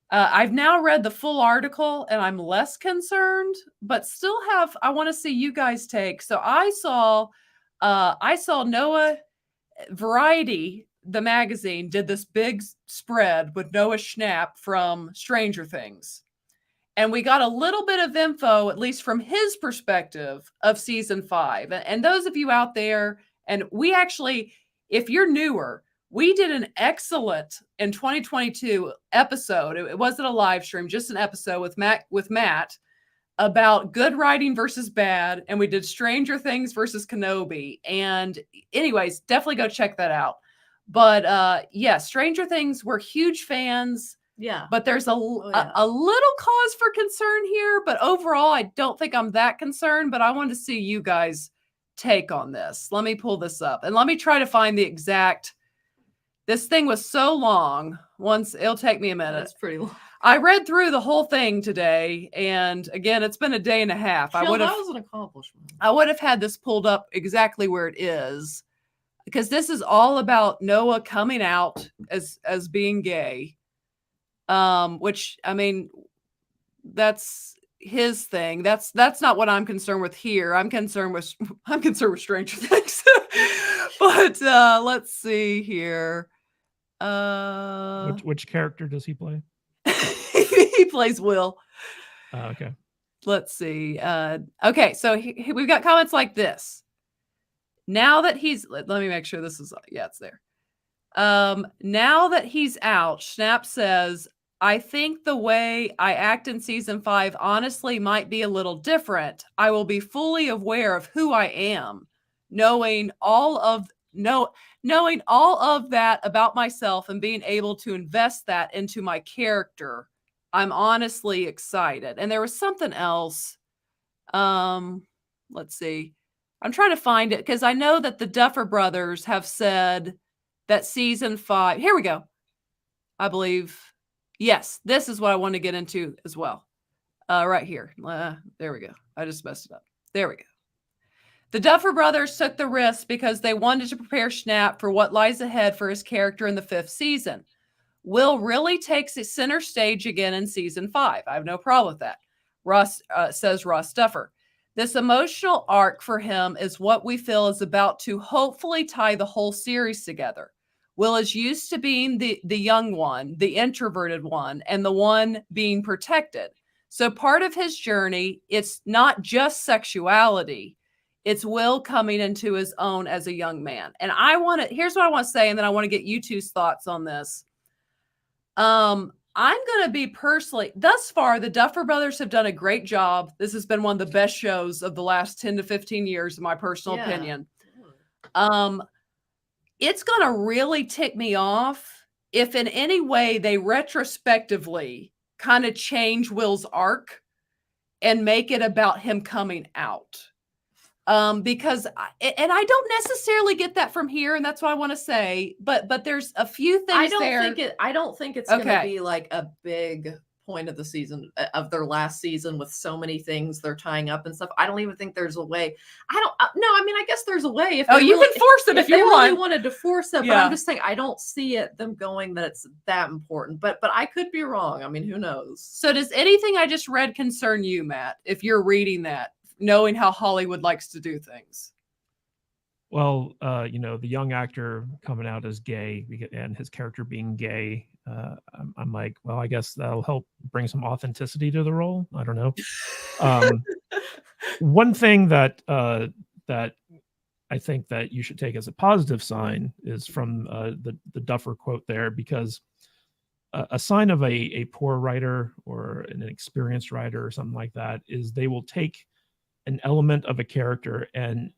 I've now read the full article and I'm less concerned, but still I want to see you guys take. So I saw Noah Variety, the magazine, did this big spread with Noah Schnapp from Stranger Things. And we got a little bit of info, at least from his perspective, of season 5. And those of you out there, and we actually, if you're newer, we did an excellent in 2022 episode. It wasn't a live stream, just an episode with Matt about good writing versus bad. And we did Stranger Things versus Kenobi. And anyways, definitely go check that out. But yeah, Stranger Things, we're huge fans. Yeah. But there's a little cause for concern here. But overall, I don't think I'm that concerned. But I wanted to see you guys take on this. Let me pull this up. And let me try to find the exact. This thing was so long. It'll take me a minute. That's pretty long. I read through the whole thing today. And again, it's been a day and a half. That was an accomplishment. I would have had this pulled up exactly where it is. Because this is all about Noah coming out as being gay. Which, I mean, that's his thing. That's not what I'm concerned with here. I'm concerned with Stranger Things. But let's see here. Which character does he play? He plays Will. Okay. Let's see. Okay, so we've got comments like this. Now that let me make sure this is, it's there. Now that he's out, Schnapp says, I think the way I act in season 5 honestly might be a little different. I will be fully aware of who I am, knowing all of that about myself and being able to invest that into my character. I'm honestly excited. And there was something else. Let's see. I'm trying to find it because I know that the Duffer Brothers have said that season 5. Here we go. I believe. Yes, this is what I want to get into as well. Right here. There we go. I just messed it up. There we go. The Duffer Brothers took the risk because they wanted to prepare Schnapp for what lies ahead for his character in the 5th season. Will really takes it center stage again in season 5. I have no problem with that. Says Ross Duffer. This emotional arc for him is what we feel is about to hopefully tie the whole series together. Will is used to being the young one, the introverted one, and the one being protected. So part of his journey, it's not just sexuality. It's Will coming into his own as a young man. And here's what I want to say, and then I want to get you two's thoughts on this. I'm going to be personally, thus far, the Duffer Brothers have done a great job. This has been one of the best shows of the last 10 to 15 years, in my personal opinion. It's going to really tick me off if in any way they retrospectively kind of change Will's arc and make it about him coming out. Because I don't necessarily get that from here, and that's what I want to say. But there's a few things I don't think it's going to be like a big point of the season, of their last season, with so many things they're tying up and stuff. I don't even think there's a way. I guess there's a way. If you can force it if you really wanted to force it. But I'm just saying, I don't see them going that it's that important. But I could be wrong. I mean, who knows? So does anything I just read concern you, Matt? If you're reading that, knowing how Hollywood likes to do things. Well, the young actor coming out as gay and his character being gay, I'm like, well, I guess that'll help bring some authenticity to the role. I don't know. One thing that I think that you should take as a positive sign is from the Duffer quote there, because a sign of a poor writer or an experienced writer or something like that is they will take an element of a character and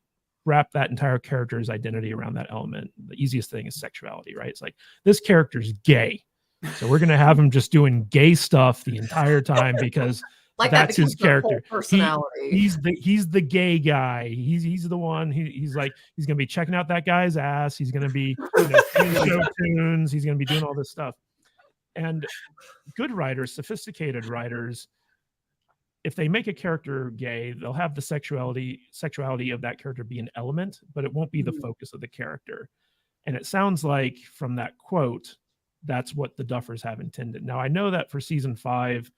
wrap that entire character's identity around that element. The easiest thing is sexuality, right? It's like, this character's gay, so we're going to have him just doing gay stuff the entire time because Like that's that his becomes their whole character. personality. He's the gay guy. He's the one. He's like he's gonna be checking out that guy's ass. He's gonna be singing show tunes. He's gonna be doing all this stuff. And good writers, sophisticated writers, if they make a character gay, they'll have the sexuality of that character be an element, but it won't be the focus of the character. And it sounds like from that quote, that's what the Duffers have intended. Now I know that for season 5,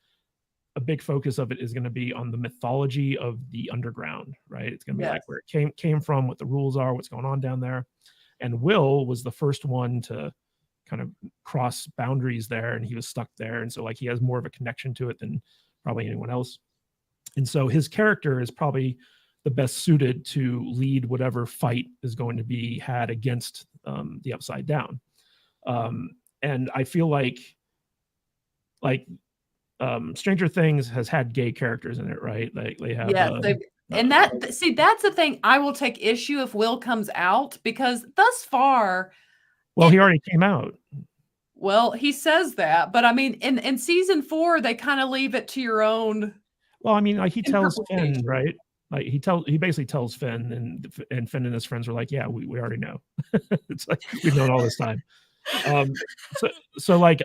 a big focus of it is going to be on the mythology of the underground, right? It's going to be like where it came from, what the rules are, what's going on down there. And Will was the first one to kind of cross boundaries there, and he was stuck there. And so like he has more of a connection to it than probably anyone else. And so his character is probably the best suited to lead whatever fight is going to be had against the Upside Down. And I feel like Stranger Things has had gay characters in it, right? Like they have, and that's the thing. I will take issue if Will comes out, because thus far, well, he already came out. Well, he says that, but I mean, in season 4, they kind of leave it to your own. Well, I mean, like he tells Finn, right? Like he basically tells Finn, and Finn and his friends are like, yeah, we already know. It's like we've known all this time. So like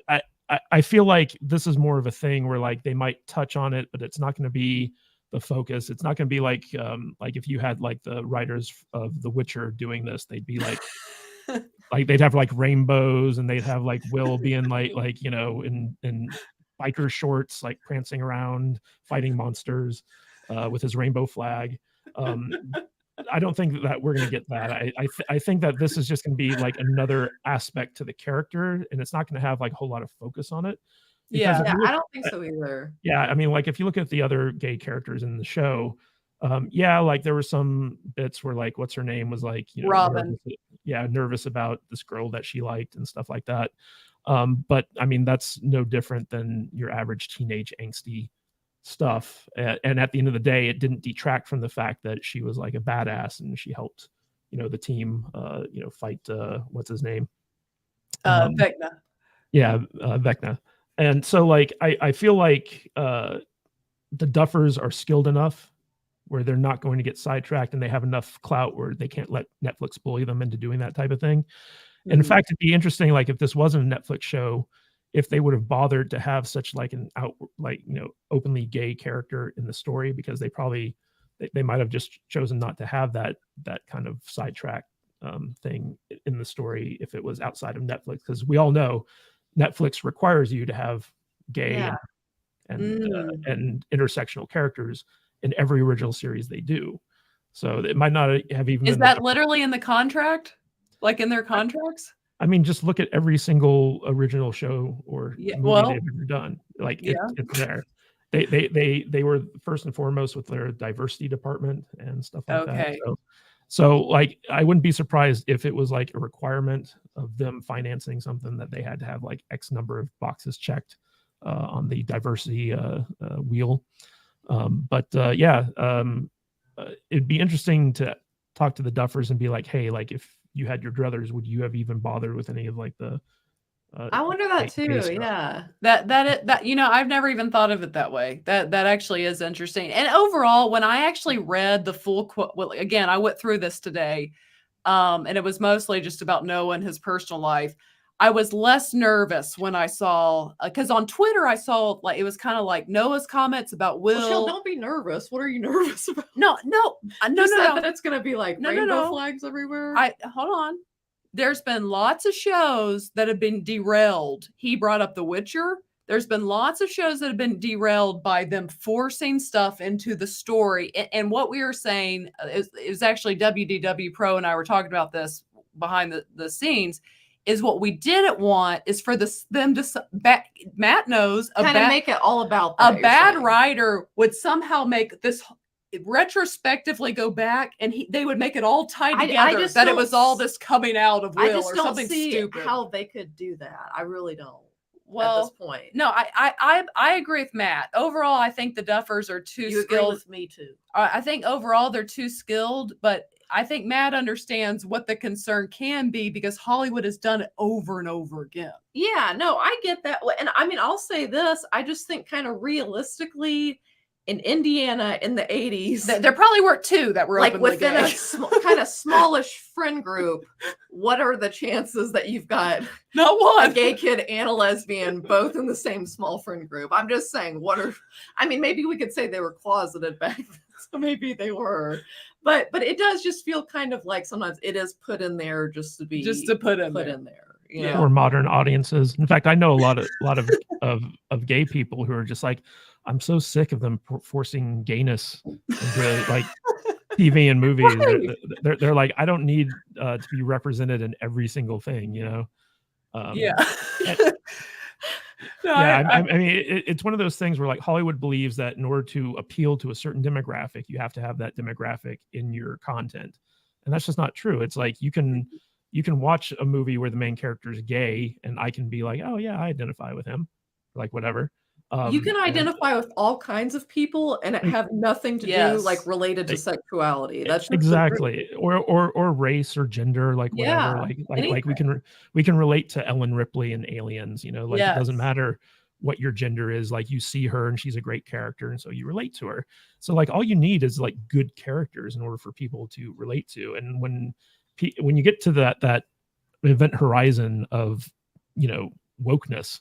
I feel like this is more of a thing where like they might touch on it, but it's not going to be the focus. It's not going to be like if you had like the writers of The Witcher doing this, they'd be like like they'd have like rainbows, and they'd have like Will being like in biker shorts, like prancing around fighting monsters with his rainbow flag. I don't think that we're going to get that. I think that this is just going to be like another aspect to the character, and it's not going to have like a whole lot of focus on it. Yeah, I don't think so either. Yeah, I mean, like if you look at the other gay characters in the show, like there were some bits where like what's her name was like Robin, nervous about this girl that she liked and stuff like that. But I mean, that's no different than your average teenage angsty stuff. And at the end of the day, it didn't detract from the fact that she was like a badass and she helped, the team, fight, what's his name? Vecna. Yeah, Vecna. And so like, I feel like the Duffers are skilled enough where they're not going to get sidetracked, and they have enough clout where they can't let Netflix bully them into doing that type of thing. And in fact, it'd be interesting, like if this wasn't a Netflix show, if they would have bothered to have such like an openly gay character in the story, because they might have just chosen not to have that kind of sidetrack thing in the story if it was outside of Netflix, because we all know Netflix requires you to have gay and intersectional characters in every original series they do. So it might not have even. Is that literally in the contract? Like in their contracts? I mean, just look at every single original show or movie they've ever done. Like it's there. They were first and foremost with their diversity department and stuff like that. So like I wouldn't be surprised if it was like a requirement of them financing something that they had to have like X number of boxes checked on the diversity wheel. It'd be interesting to talk to the Duffers and be like, hey, like if you had your druthers, would you have even bothered with any of like the I wonder that too. Yeah. That I've never even thought of it that way. That actually is interesting. And overall, when I actually read the full quote, well, again, I went through this today, and it was mostly just about Noah and his personal life. I was less nervous when I saw, because on Twitter I saw like it was kind of like Noah's comments about Will. Well, don't be nervous. What are you nervous about? No. That it's gonna be like rainbow flags everywhere. Hold on. There's been lots of shows that have been derailed. He brought up The Witcher. There's been lots of shows that have been derailed by them forcing stuff into the story. And what we were saying is actually WDW Pro and I were talking about this behind the scenes. Is what we didn't want is for them to Matt knows kind of make it all about that, a bad writer would somehow make this retrospectively go back and they would make it all tie together that it was all this coming out of Will or something stupid. How they could do that, I really don't. Well, at this point, no, I agree with Matt. Overall, I think the Duffers are too skilled. Agree with me too. I think overall they're too skilled, but I think Matt understands what the concern can be because Hollywood has done it over and over again. Yeah, no, I get that. And I mean, I'll say this. I just think kind of realistically, in Indiana in the 80s, There probably were 2 that were like openly within gay. a kind of smallish friend group, what are the chances that you've got Not a one. gay kid and a lesbian both in the same small friend group? I'm just saying, maybe we could say they were closeted back then, so maybe they were. But it does just feel kind of like sometimes it is put in there just to put in there. You Yeah. know? For modern audiences. In fact, I know a lot of gay people who are just like, I'm so sick of them forcing gayness into like TV and movies. Right. They're like, I don't need to be represented in every single thing, Yeah. No, yeah, I mean, it's one of those things where like Hollywood believes that in order to appeal to a certain demographic, you have to have that demographic in your content, and that's just not true. It's like you can watch a movie where the main character is gay, and I can be like, oh yeah, I identify with him, like whatever. You can identify with all kinds of people and it have nothing to do like related to sexuality. That's just exactly, or race or gender, like whatever. Like we can relate to Ellen Ripley in Aliens. Like it doesn't matter what your gender is. Like you see her and she's a great character, and so you relate to her. So like all you need is like good characters in order for people to relate to. And when you get to that event horizon of wokeness,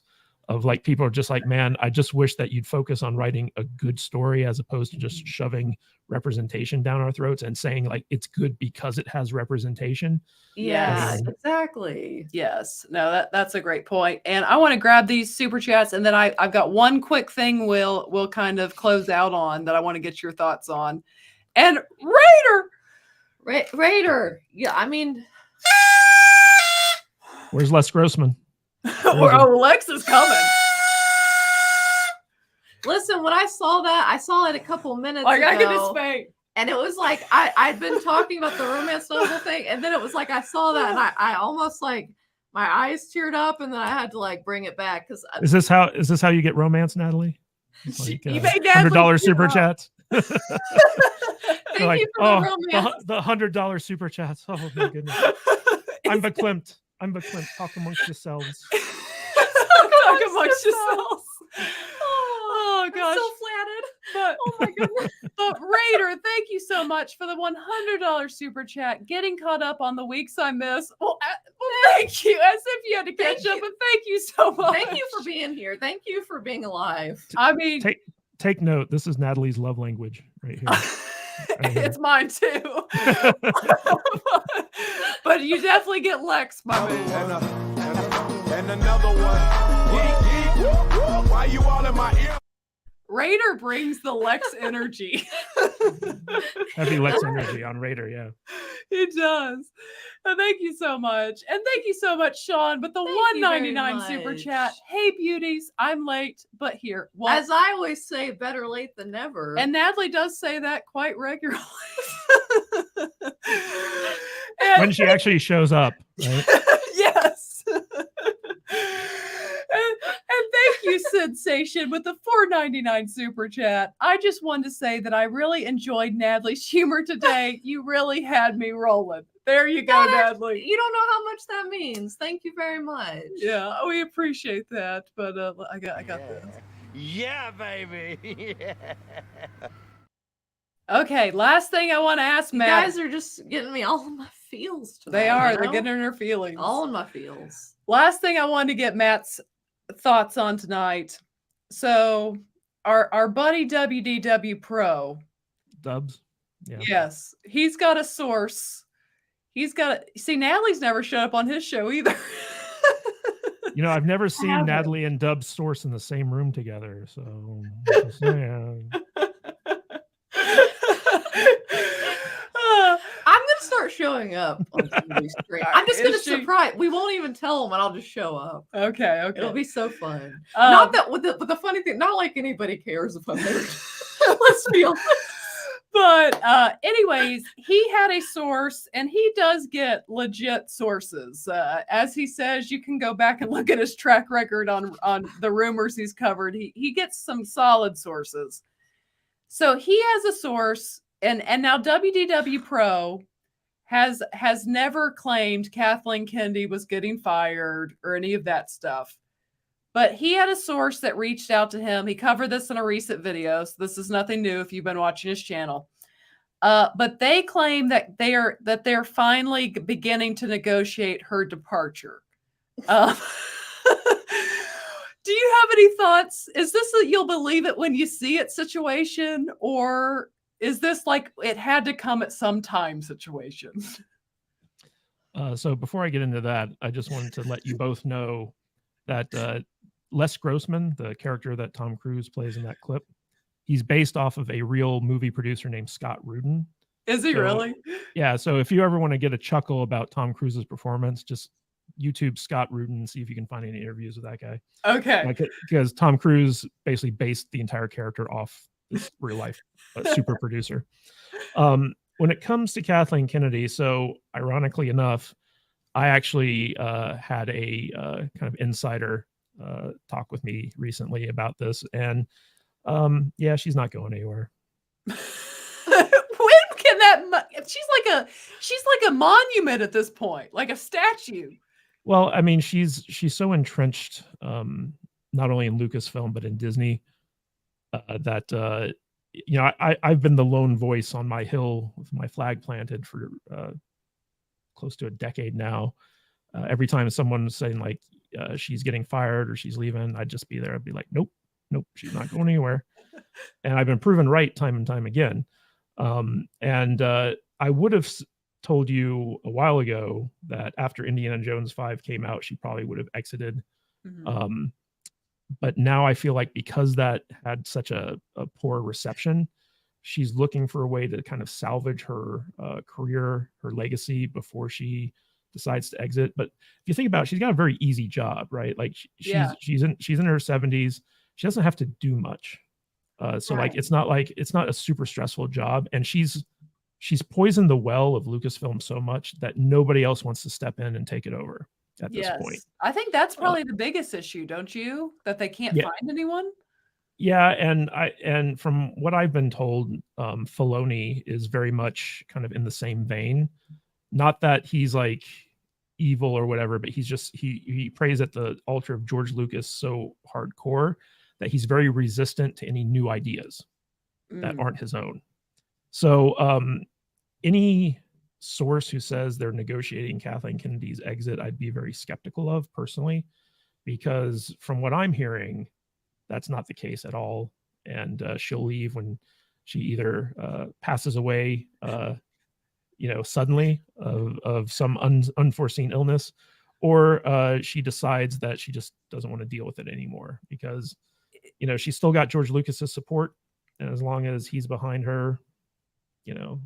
of like people are just like, man, I just wish that you'd focus on writing a good story as opposed to just shoving representation down our throats and saying like it's good because it has representation. Yeah, exactly. Yes. No, that's a great point. And I want to grab these super chats, and then I've got one quick thing we'll kind of close out on that I want to get your thoughts on. And Raider. Yeah, I mean, where's Les Grossman? Oh, Lex is coming. Listen, when I saw it a couple minutes ago. I gotta get this fake. And it was like I'd been talking about the romance novel thing, and then it was like I saw that, and I almost like my eyes teared up, and then I had to like bring it back because. Is this how you get romance, Natalie? Like, $100 super chats. Thank like, you for the romance. The $100 super chats. Oh my goodness. I'm verklempt. Talk amongst yourselves. Talk amongst yourselves. Oh gosh. I'm so flattered. Oh my goodness. But Raider, thank you so much for the $100 super chat. Getting caught up on the weeks I missed. Well, thank you. As if you had to catch up, but thank you so much. Thank you for being here. Thank you for being alive. I mean, take note. This is Natalie's love language right here. It's mine too. But you definitely get Lex, my man. And another one. Why you all in my ear? Raider brings the Lex energy. Heavy Lex energy on Raider, yeah. It does. Thank you so much. And thank you so much, Sean. But the $1.99 super chat. Hey, beauties, I'm late, but here. As I always say, better late than never. And Natalie does say that quite regularly. When she actually shows up, right? Yes. And thank you, Sensation, with the $4.99 super chat. I just wanted to say that I really enjoyed Natalie's humor today. You really had me rolling. There you go, Natalie. You don't know how much that means. Thank you very much. Yeah, we appreciate that. But I got this. Yeah, baby. Yeah. Okay, last thing I want to ask Matt. You guys are just getting me all in my feels tonight. They are. They're getting in their feelings. All in my feels. Last thing I wanted to get Matt's thoughts on tonight. So our buddy WDW Pro. Dubs. Yeah. Yes. He's got a source. See, Natalie's never showed up on his show either. I've never seen Natalie and Dub's source in the same room together. So yeah. I'm gonna start showing up on somebody's stream. I'm just gonna surprise. We won't even tell them, and I'll just show up. Okay. It'll be so fun. Not that with the funny thing. Not like anybody cares if I'm there. Let's be honest. But anyways, he had a source, and he does get legit sources. As he says, you can go back and look at his track record on the rumors he's covered. He gets some solid sources. So he has a source, and now WDW Pro has never claimed Kathleen Kennedy was getting fired or any of that stuff. But he had a source that reached out to him. He covered this in a recent video, so this is nothing new if you've been watching his channel. But they claim that they're finally beginning to negotiate her departure. Do you have any thoughts? Is this a you'll believe it when you see it situation, or is this like it had to come at some time situation? So before I get into that, I just wanted to let you both know that Les Grossman, the character that Tom Cruise plays in that clip, he's based off of a real movie producer named Scott Rudin. Is he really? Yeah. So if you ever want to get a chuckle about Tom Cruise's performance, just YouTube Scott Rudin and see if you can find any interviews with that guy. Okay. Because Tom Cruise basically based the entire character off this real life super producer. When it comes to Kathleen Kennedy, so ironically enough, I actually had a kind of insider talk with me recently about this, and yeah, she's not going anywhere. When can that? She's like a monument at this point, like a statue. Well, I mean, she's so entrenched, not only in Lucasfilm but in Disney, that you know, I've been the lone voice on my hill with my flag planted for close to a decade now. Every time someone's saying like she's getting fired or she's leaving, I'd just be there. I'd be like, nope, she's not going anywhere. And I've been proven right time and time again. And I would have told you a while ago that after Indiana Jones 5 came out, she probably would have exited. Mm-hmm. But now I feel like because that had such a poor reception, she's looking for a way to kind of salvage her career, her legacy before she decides to exit. But if you think about it, she's got a very easy job, right? Like she's in her 70s. She doesn't have to do much. So Right. like it's not a super stressful job, and she's poisoned the well of Lucasfilm so much that nobody else wants to step in and take it over at this point. I think that's probably the biggest issue, don't you? That they can't find anyone. Yeah, and from what I've been told, Filoni is very much kind of in the same vein. Not that he's like evil or whatever, but he's just he prays at the altar of George Lucas so hardcore that he's very resistant to any new ideas that aren't his own. So any source who says they're negotiating Kathleen Kennedy's exit, I'd be very skeptical of personally, because from what I'm hearing, that's not the case at all. And she'll leave when she either passes away, suddenly of some unforeseen illness, or she decides that she just doesn't want to deal with it anymore, because, she's still got George Lucas's support. And as long as he's behind her,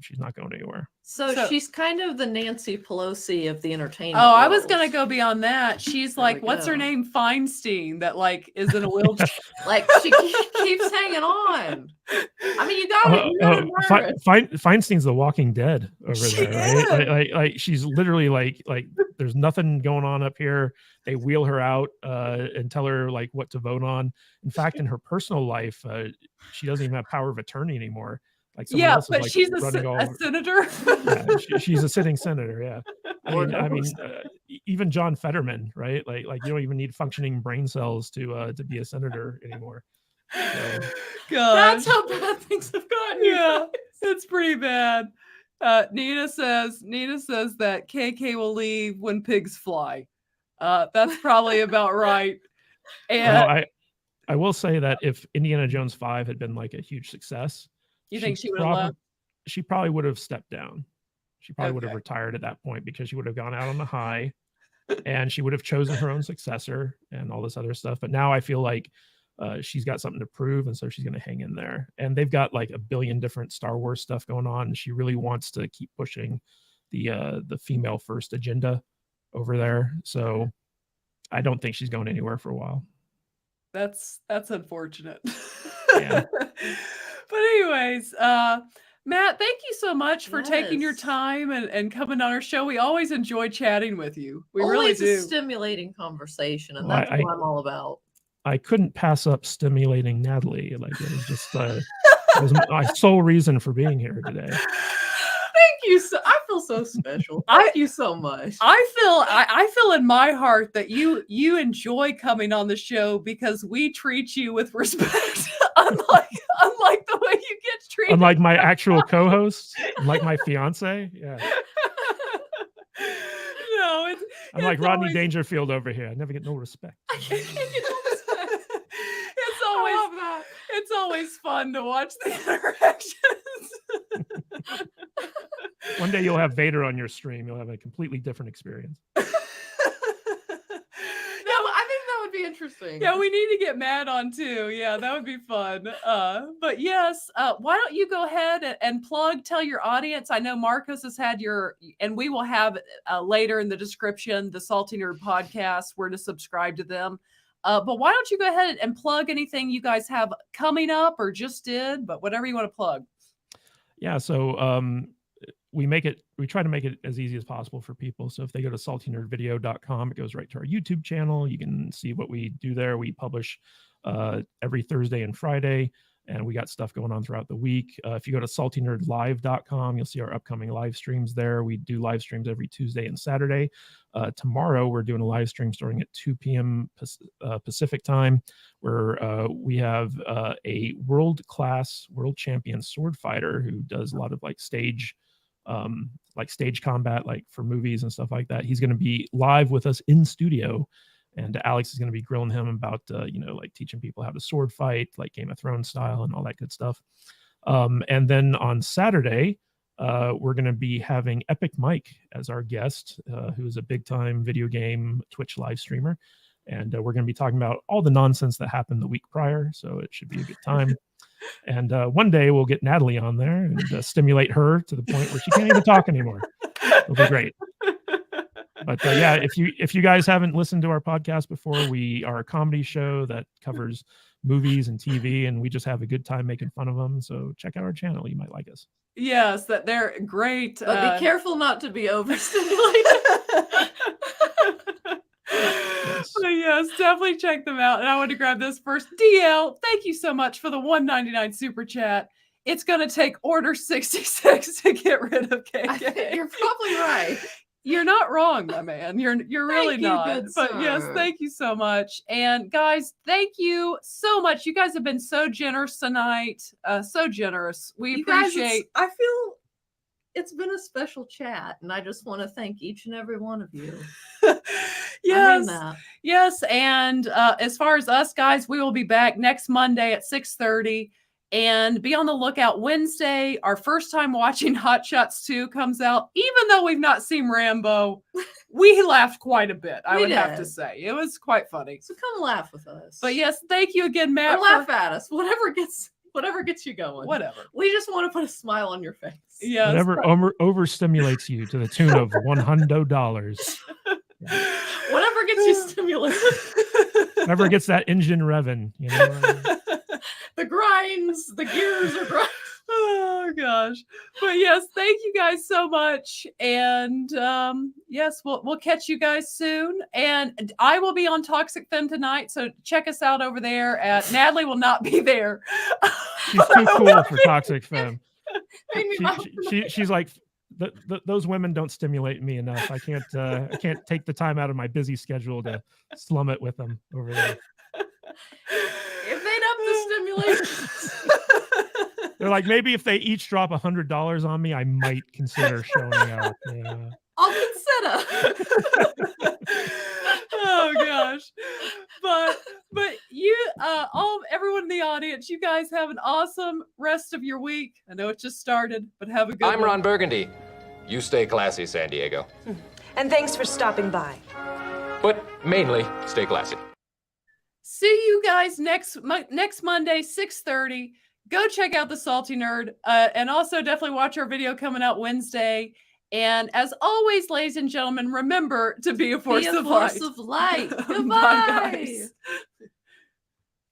she's not going anywhere. So she's kind of the Nancy Pelosi of the entertainment Oh, I was world. gonna go beyond that. She's There like, we what's her go. name? Feinstein, that like is in a wheelchair. Like she keeps hanging on. I mean, you gotta Feinstein's the Walking Dead over She there, right? Like she's literally like there's nothing going on up here. They wheel her out and tell her like what to vote on. In fact, in her personal life, she doesn't even have power of attorney anymore. Like someone else is, but like, she's running all a over. senator. Yeah, she's a sitting senator. Yeah, I mean, knows? even John Fetterman, right? Like you don't even need functioning brain cells to be a senator anymore. So, Gosh. That's how bad things have gotten. Yeah, it's pretty bad. Nina says that KK will leave when pigs fly. That's probably about right. And I will say that if Indiana Jones 5 had been like a huge success, you think she would have left? She probably would have stepped down. She probably would have Okay. retired at that point, because she would have gone out on the high and she would have chosen her own successor and all this other stuff. But now I feel like she's got something to prove, and so she's going to hang in there. And they've got like a billion different Star Wars stuff going on, and she really wants to keep pushing the female first agenda over there. So I don't think she's going anywhere for a while. That's unfortunate. Yeah. But anyways, Matt, thank you so much for taking your Yes. time and coming on our show. We always enjoy chatting with you. We really Always do. a stimulating conversation, and Well, that's what I'm all about. I couldn't pass up stimulating Natalie. Like it was just it was my sole reason for being here today. Thank you. I feel so special. Thank you so much. I feel in my heart that you enjoy coming on the show because we treat you with respect, unlike the way you get treated. Unlike my actual co-host, like my fiance. Yeah. No, I'm like it's Rodney always- Dangerfield over here. I never get no respect. I can't get no respect. It's I always love that. it's always fun to watch the interactions. One day you'll have Vader on your stream. You'll have a completely different experience. I think that would be interesting. Yeah, we need to get Matt on too. Yeah, that would be fun. But yes, why don't you go ahead and tell your audience? I know Marcos has had and we will have later in the description the Salty Nerd podcast where to subscribe to them. But why don't you go ahead and plug anything you guys have coming up or just did, but whatever you want to plug. Yeah, so we try to make it as easy as possible for people. So if they go to saltynerdvideo.com, it goes right to our YouTube channel. You can see what we do there. We publish every Thursday and Friday, and we got stuff going on throughout the week. If you go to saltynerdlive.com, you'll see our upcoming live streams there. We do live streams every Tuesday and Saturday. Tomorrow, we're doing a live stream starting at 2 p.m. Pacific time, where we have a world champion sword fighter who does a lot of stage combat, like for movies and stuff like that. He's going to be live with us in studio, and Alex is going to be grilling him about teaching people how to sword fight, like Game of Thrones style and all that good stuff. And then on Saturday, we're going to be having Epic Mike as our guest, who is a big time video game Twitch live streamer. And we're going to be talking about all the nonsense that happened the week prior. So it should be a good time. And one day we'll get Natalie on there and stimulate her to the point where she can't even talk anymore. It'll be great. But yeah, if you guys haven't listened to our podcast before, we are a comedy show that covers movies and TV, and we just have a good time making fun of them. So check out our channel. You might like us. Yes, that they're great. But be careful not to be overstimulated. Yes, definitely check them out. And I want to grab this first. DL, thank you so much for the $1.99 super chat. It's going to take order 66 to get rid of KK. I think you're probably right. You're not wrong, my man. You're really not. Good but sir. Yes, thank you so much. And guys, thank you so much. You guys have been so generous tonight. So generous. We appreciate. I feel it's been a special chat, and I just want to thank each and every one of you. Yes. I mean that. Yes. And as far as us guys, we will be back next Monday at 6:30. And be on the lookout Wednesday. Our first time watching Hot Shots 2 comes out. Even though we've not seen Rambo, we laughed quite a bit, I would have to say. It was quite funny. So come laugh with us. But yes, thank you again, Matt. Or laugh at us. Whatever gets you going. Whatever. We just want to put a smile on your face. Yes. Whatever overstimulates you to the tune of $100. Whatever gets you stimulated. Whatever gets that engine revving, you know. The grinds, the gears are grinding. Oh gosh. But yes, thank you guys so much. And yes, we'll catch you guys soon. And I will be on Toxic Femme tonight, so check us out over there. Natalie will not be there. She's too cool for Toxic Femme. She's like, those women don't stimulate me enough. I can't take the time out of my busy schedule to slum it with them over there. If they'd up the stimulation. They're like, maybe if they each drop $100 on me, I might consider showing out. Yeah. I'll consider. Oh gosh. But you everyone in the audience, you guys have an awesome rest of your week. I know it just started, but have a good I'm one. Ron Burgundy. You stay classy, San Diego. And thanks for stopping by. But mainly, stay classy. See you guys next Monday, 6:30. Go check out the Salty Nerd, and also definitely watch our video coming out Wednesday. And as always, ladies and gentlemen, remember to be a force of light. Goodbye. Bye, guys.